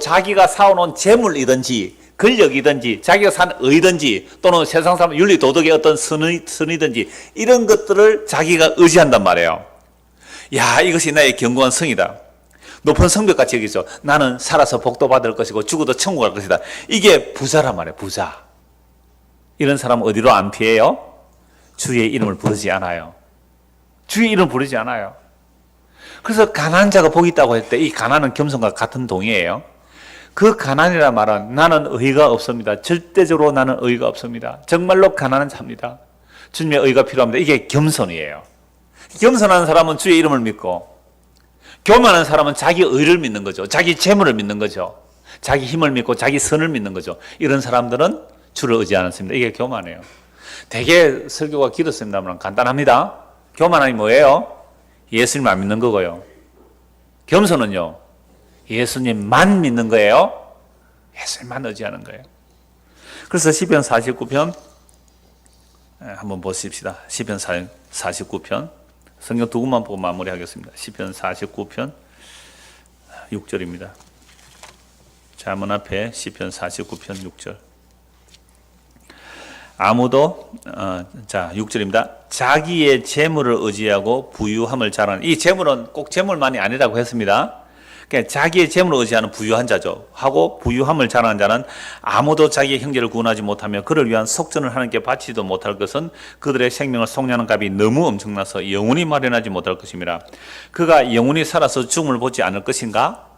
S1: 자기가 사오는 재물이든지 권력이든지 자기가 산 의든지 또는 세상 사람 윤리 도덕의 어떤 선이든지 이런 것들을 자기가 의지한단 말이에요. 야, 이것이 나의 견고한 성이다. 높은 성벽같이 여기죠. 나는 살아서 복도 받을 것이고 죽어도 천국 갈 것이다. 이게 부자란 말이에요. 부자. 이런 사람은 어디로 안 피해요? 주의 이름을 부르지 않아요. 주의 이름을 부르지 않아요. 그래서 가난한 자가 복이 있다고 했을 때 이 가난은 겸손과 같은 동의예요. 그 가난이란 말은 나는 의가 없습니다. 절대적으로 나는 의가 없습니다. 정말로 가난한 자입니다. 주님의 의가 필요합니다. 이게 겸손이에요. 겸손한 사람은 주의 이름을 믿고 교만한 사람은 자기 의를 믿는 거죠. 자기 재물을 믿는 거죠. 자기 힘을 믿고 자기 선을 믿는 거죠. 이런 사람들은 주를 의지 않습니다. 이게 교만이에요. 되게 설교가 길었습니다만 간단합니다. 교만함이 뭐예요? 예수님 안 믿는 거고요. 겸손은요, 예수님만 믿는 거예요. 예수님만 의지하는 거예요. 그래서 시편 49편 한번 보십시다. 시편 49편 성경 두 군만 보고 마무리하겠습니다. 시편 49편 6절입니다. 자문 앞에 시편 49편 6절. 아무도 6절입니다. 자기의 재물을 의지하고 부유함을 자랑하는. 이 재물은 꼭 재물만이 아니라고 했습니다. 그러니까 자기의 재물을 의지하는 부유한 자죠. 하고 부유함을 자랑하는 자는 아무도 자기의 형제를 구원하지 못하며 그를 위한 속전을 하나님께 바치지도 못할 것은 그들의 생명을 속량하는 값이 너무 엄청나서 영원히 마련하지 못할 것입니다. 그가 영원히 살아서 죽음을 보지 않을 것인가?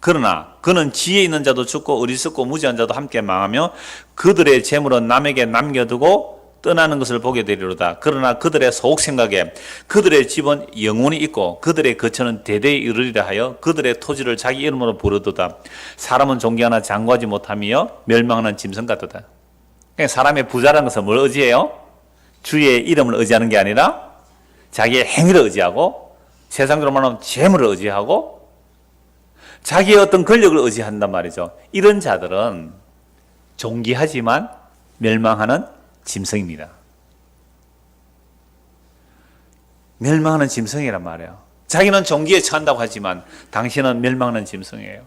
S1: 그러나 그는 지혜 있는 자도 죽고 어리석고 무지한 자도 함께 망하며 그들의 재물은 남에게 남겨두고 떠나는 것을 보게 되리로다. 그러나 그들의 속 생각에 그들의 집은 영원히 있고 그들의 거처는 대대에 이르리라 하여 그들의 토지를 자기 이름으로 부르도다. 사람은 존경하나 장구하지 못하며 멸망하는 짐승 같도다. 그러니까 사람의 부자라는 것은 뭘 의지해요? 주의 이름을 의지하는 게 아니라 자기의 행위를 의지하고 세상적으로 말하면 재물을 의지하고 자기의 어떤 권력을 의지한단 말이죠. 이런 자들은 존귀하지만 멸망하는 짐승입니다. 멸망하는 짐승이란 말이에요. 자기는 존귀에 처한다고 하지만 당신은 멸망하는 짐승이에요.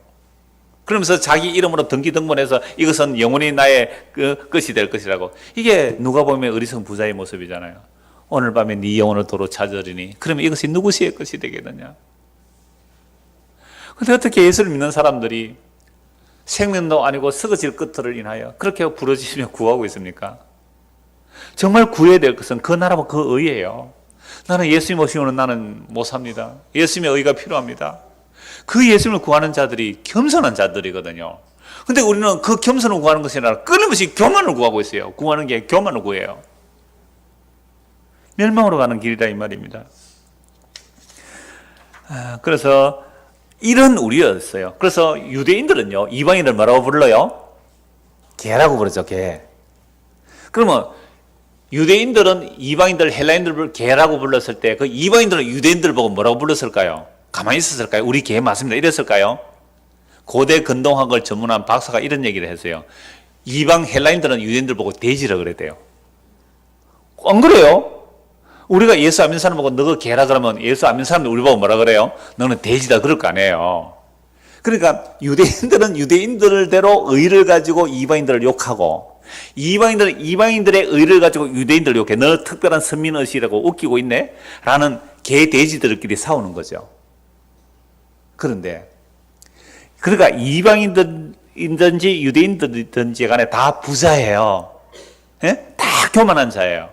S1: 그러면서 자기 이름으로 등기등본해서 이것은 영원히 나의 것이 될 것이라고. 이게 누가 보면 어리석은 부자의 모습이잖아요. 오늘 밤에 네 영혼을 도로 찾으리니 그러면 이것이 누구의 것이 되겠느냐. 근데 어떻게 예수를 믿는 사람들이 생명도 아니고 썩어질 것들을 인하여 그렇게 부르짖으며 구하고 있습니까? 정말 구해야 될 것은 그 나라와 그 의예요. 나는 예수님 없이는 나는 못 삽니다. 예수님의 의가 필요합니다. 그 예수님을 구하는 자들이 겸손한 자들이거든요. 근데 우리는 그 겸손을 구하는 것이 아니라 끊임없이 교만을 구하고 있어요. 구하는 게 교만을 구해요. 멸망으로 가는 길이다 이 말입니다. 그래서 이런 우리였어요. 그래서 유대인들은요, 이방인을 뭐라고 불러요? 개라고 부르죠, 개. 그러면 유대인들은 이방인들, 헬라인들을 개라고 불렀을 때 그 이방인들은 유대인들 보고 뭐라고 불렀을까요? 가만히 있었을까요? 우리 개 맞습니다. 이랬을까요? 고대 근동학을 전문한 박사가 이런 얘기를 했어요. 이방 헬라인들은 유대인들 보고 돼지라 그랬대요. 안 그래요? 우리가 예수 안 믿는 사람 보고 너가 개라 그러면 예수 안 믿는 사람들 우리 보고 뭐라 그래요? 너는 돼지다 그럴 거 아니에요. 그러니까 유대인들은 유대인들대로 의를 가지고 이방인들을 욕하고 이방인들의 의를 가지고 유대인들 이렇게 너 특별한 선민의식이라고 웃기고 있네? 라는 개 돼지들끼리 싸우는 거죠. 그런데 그러니까 이방인들든지 유대인들든지 간에 다 부자예요. 예? 다 교만한 자예요.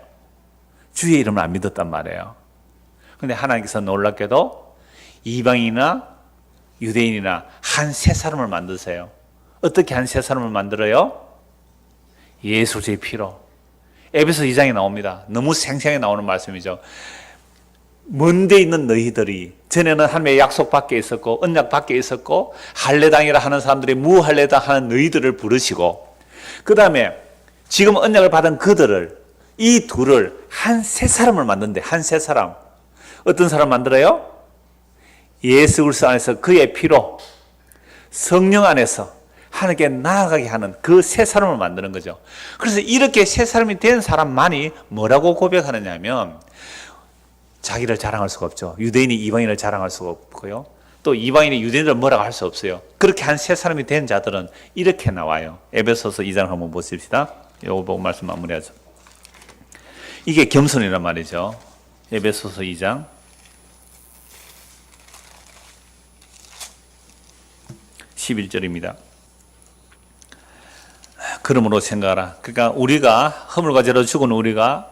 S1: 주의 이름을 안 믿었단 말이에요. 그런데 하나님께서 놀랍게도 이방인이나 유대인이나 한 세 사람을 만드세요. 어떻게 한 세 사람을 만들어요? 예수 그리스도의 피로. 에베소 2장에 나옵니다. 너무 생생하게 나오는 말씀이죠. 먼데 있는 너희들이, 전에는 하나님의 약속 밖에 있었고 언약 밖에 있었고 할례당이라 하는 사람들이 무할례당 하는 너희들을 부르시고, 그 다음에 지금 언약을 받은 그들을, 이 둘을 한 세 사람을 만든대. 한 세 사람. 어떤 사람 만들어요? 예수 그리스도 안에서 그의 피로 성령 안에서 하나님께 나아가게 하는 그 세 사람을 만드는 거죠. 그래서 이렇게 세 사람이 된 사람만이 뭐라고 고백하느냐 하면 자기를 자랑할 수가 없죠. 유대인이 이방인을 자랑할 수가 없고요. 또 이방인이 유대인을 뭐라고 할 수 없어요. 그렇게 한 세 사람이 된 자들은 이렇게 나와요. 에베소서 2장 한번 보십시다. 요거 보고 말씀 마무리하죠. 이게 겸손이란 말이죠. 에베소서 2장 11절입니다. 그러므로 생각하라. 그러니까 우리가 허물과 죄로 죽은 우리가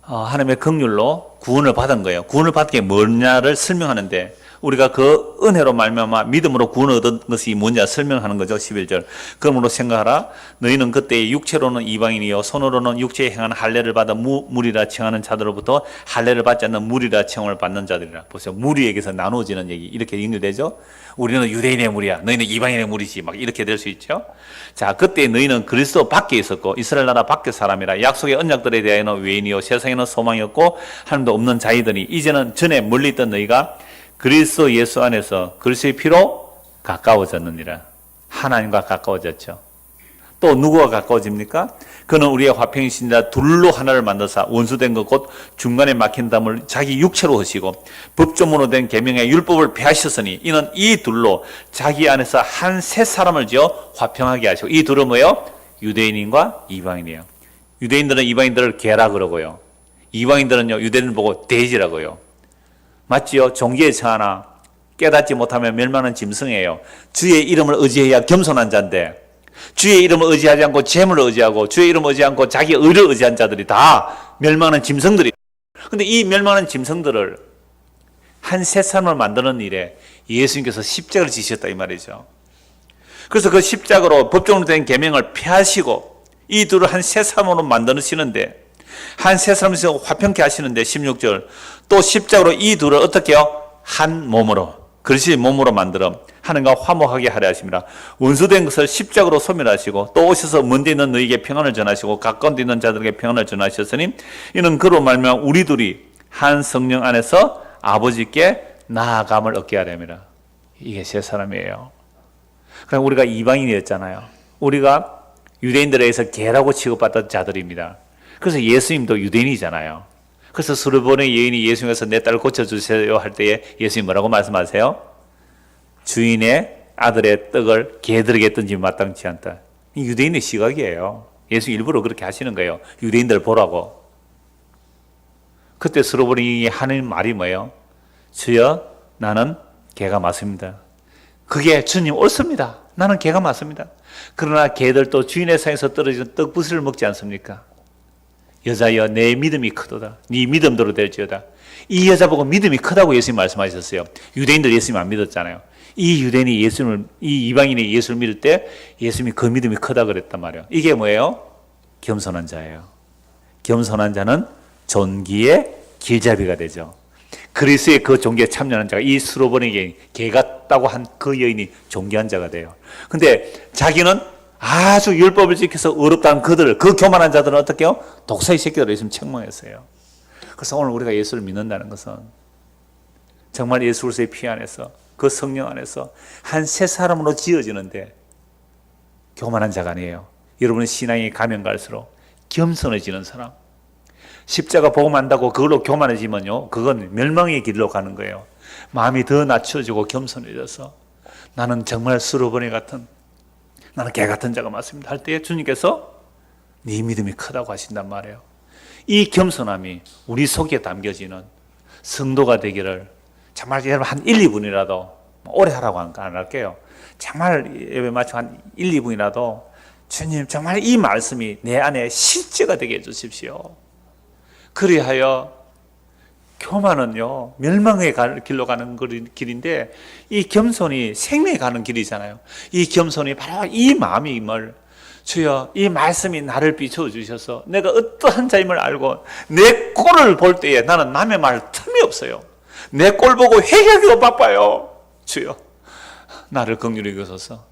S1: 하나님의 긍휼로 구원을 받은 거예요. 구원을 받은 게 뭐냐를 설명하는데, 우리가 그 은혜로 말미암아 믿음으로 구원을 얻은 것이 뭔지 설명하는 거죠. 11절. 그러므로 생각하라. 너희는 그때 육체로는 이방인이요 손으로는 육체에 행하는 할례를 받아 무리라 칭하는 자들로부터 할례를 받지 않는 무리라 칭함을 받는 자들이라. 보세요. 무리에게서 나누어지는 얘기, 이렇게 연결되죠. 우리는 유대인의 무리야, 너희는 이방인의 무리지, 막 이렇게 될 수 있죠. 자, 그때 너희는 그리스도 밖에 있었고 이스라엘 나라 밖의 사람이라. 약속의 언약들에 대하여는 외인이요 세상에는 소망이었고 하나님도 없는 자이더니 이제는 전에 멀리 있던 너희가 그리스도 예수 안에서 그리스도의 피로 가까워졌느니라. 하나님과 가까워졌죠. 또 누구와 가까워집니까? 그는 우리의 화평이신자 둘로 하나를 만드사 원수된 것 곧 중간에 막힌 담을 자기 육체로 하시고 법조문으로 된 계명의 율법을 폐하셨으니 이는 이 둘로 자기 안에서 한 세 사람을 지어 화평하게 하시고. 이 둘은 뭐예요? 유대인과 이방인이에요. 유대인들은 이방인들을 개라 그러고요, 이방인들은요 유대인을 보고 돼지라고요. 맞지요? 종기에 처하나 깨닫지 못하면 멸망하는 짐승이에요. 주의 이름을 의지해야 겸손한 자인데, 주의 이름을 의지하지 않고 재물을 의지하고 주의 이름을 의지하지 않고 자기 의를 의지한 자들이 다 멸망하는 짐승들이. 근데 이 멸망하는 짐승들을 한 세 사람을 만드는 일에 예수님께서 십자가를 지셨다 이 말이죠. 그래서 그 십자가로 법정으로 된 계명을 폐하시고 이 둘을 한 세 사람으로 만드시는데, 한 세 사람에서 화평케 하시는데 16절 또 십자가로 이 둘을 어떻게 해요? 한 몸으로, 그리스도의 몸으로 만들어 하나님과 화목하게 하려 하십니다. 원수된 것을 십자가로 소멸하시고 또 오셔서 먼데 있는 너희에게 평안을 전하시고 가까운 데 있는 자들에게 평안을 전하셨으니 이는 그로 말미암아 우리 둘이 한 성령 안에서 아버지께 나아감을 얻게 하렵니다. 이게 세 사람이에요. 그럼 우리가 이방인이었잖아요. 우리가 유대인들에 의해서 개라고 취급받던 자들입니다. 그래서 예수님도 유대인이잖아요. 그래서 수르본의 여인이 예수님께서 내 딸을 고쳐주세요 할 때에 예수님 뭐라고 말씀하세요? 주인의 아들의 떡을 개들에게 던지면 마땅치 않다. 이 유대인의 시각이에요. 예수 일부러 그렇게 하시는 거예요. 유대인들 보라고. 그때 수르본이 하는 말이 뭐예요? 주여 나는 개가 맞습니다. 그게 주님 옳습니다. 나는 개가 맞습니다. 그러나 개들도 주인의 상에서 떨어지는 떡부스를 먹지 않습니까? 여자여 내 믿음이 크도다. 네 믿음대로 될지어다. 이 여자 보고 믿음이 크다고 예수님 말씀하셨어요. 유대인들 예수님 안 믿었잖아요. 이 유대인이 이 이방인이 예수를 믿을 때 예수님이 그 믿음이 크다 그랬단 말이에요. 이게 뭐예요? 겸손한 자예요. 겸손한 자는 존귀의 길잡이가 되죠. 그리스도의 그 존귀에 참여하는 자가, 이 수로보니 개 같다고 한 그 여인이 존귀한 자가 돼요. 근데 자기는 아주 율법을 지켜서 어렵다는 그들을, 그 교만한 자들은 어떻게 해요? 독사의 새끼들을 예수님 책망했어요. 그래서 오늘 우리가 예수를 믿는다는 것은 정말 예수 그리스도의 피 안에서, 그 성령 안에서 한 세 사람으로 지어지는데 교만한 자가 아니에요. 여러분의 신앙이 가면 갈수록 겸손해지는 사람. 십자가 복음한다고 그걸로 교만해지면요, 그건 멸망의 길로 가는 거예요. 마음이 더 낮춰지고 겸손해져서 나는 정말 수로보니 같은, 나는 개 같은 자가 맞습니다 할 때에 주님께서 네 믿음이 크다고 하신단 말이에요. 이 겸손함이 우리 속에 담겨지는 성도가 되기를 정말 여러분 한 1, 2분이라도 오래 하라고 안 할게요. 정말 예배 마치고 한 1, 2분이라도 주님 정말 이 말씀이 내 안에 실제가 되게 해주십시오. 그리하여 교만은요 멸망의 길로 가는 길인데 이 겸손이 생명에 가는 길이잖아요. 이 겸손이 바로 이 마음임을 주여 이 말씀이 나를 비춰주셔서 내가 어떠한 자임을 알고 내 꼴을 볼 때에 나는 남의 말 틈이 없어요. 내 꼴 보고 회개하기도 바빠요. 주여 나를 긍휼히 여기소서.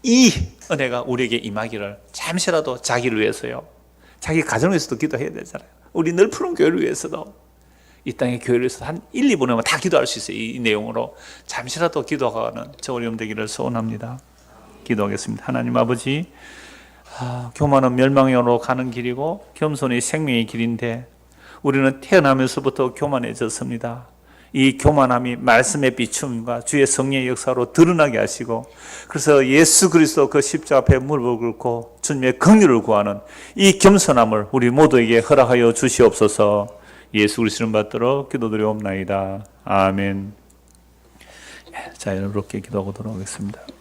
S1: 이 은혜가 우리에게 임하기를 잠시라도 자기를 위해서요. 자기 가정을 위해서도 기도해야 되잖아요. 우리 늘 푸른 교회를 위해서도 이 땅의 교회를 위해서 한 1, 2분이면 다 기도할 수 있어요. 이 내용으로 잠시라도 기도하는 저 어려움 되기를 소원합니다. 기도하겠습니다. 하나님 아버지, 교만은 멸망으로 가는 길이고 겸손이 생명의 길인데 우리는 태어나면서부터 교만해졌습니다. 이 교만함이 말씀의 비춤과 주의 성령의 역사로 드러나게 하시고 그래서 예수 그리스도 그 십자가 앞에 무릎을 꿇고 주님의 긍휼을 구하는 이 겸손함을 우리 모두에게 허락하여 주시옵소서. 예수 그리스도를 받들어 기도드리옵나이다. 아멘. 자, 여러분께 기도하고 돌아오겠습니다.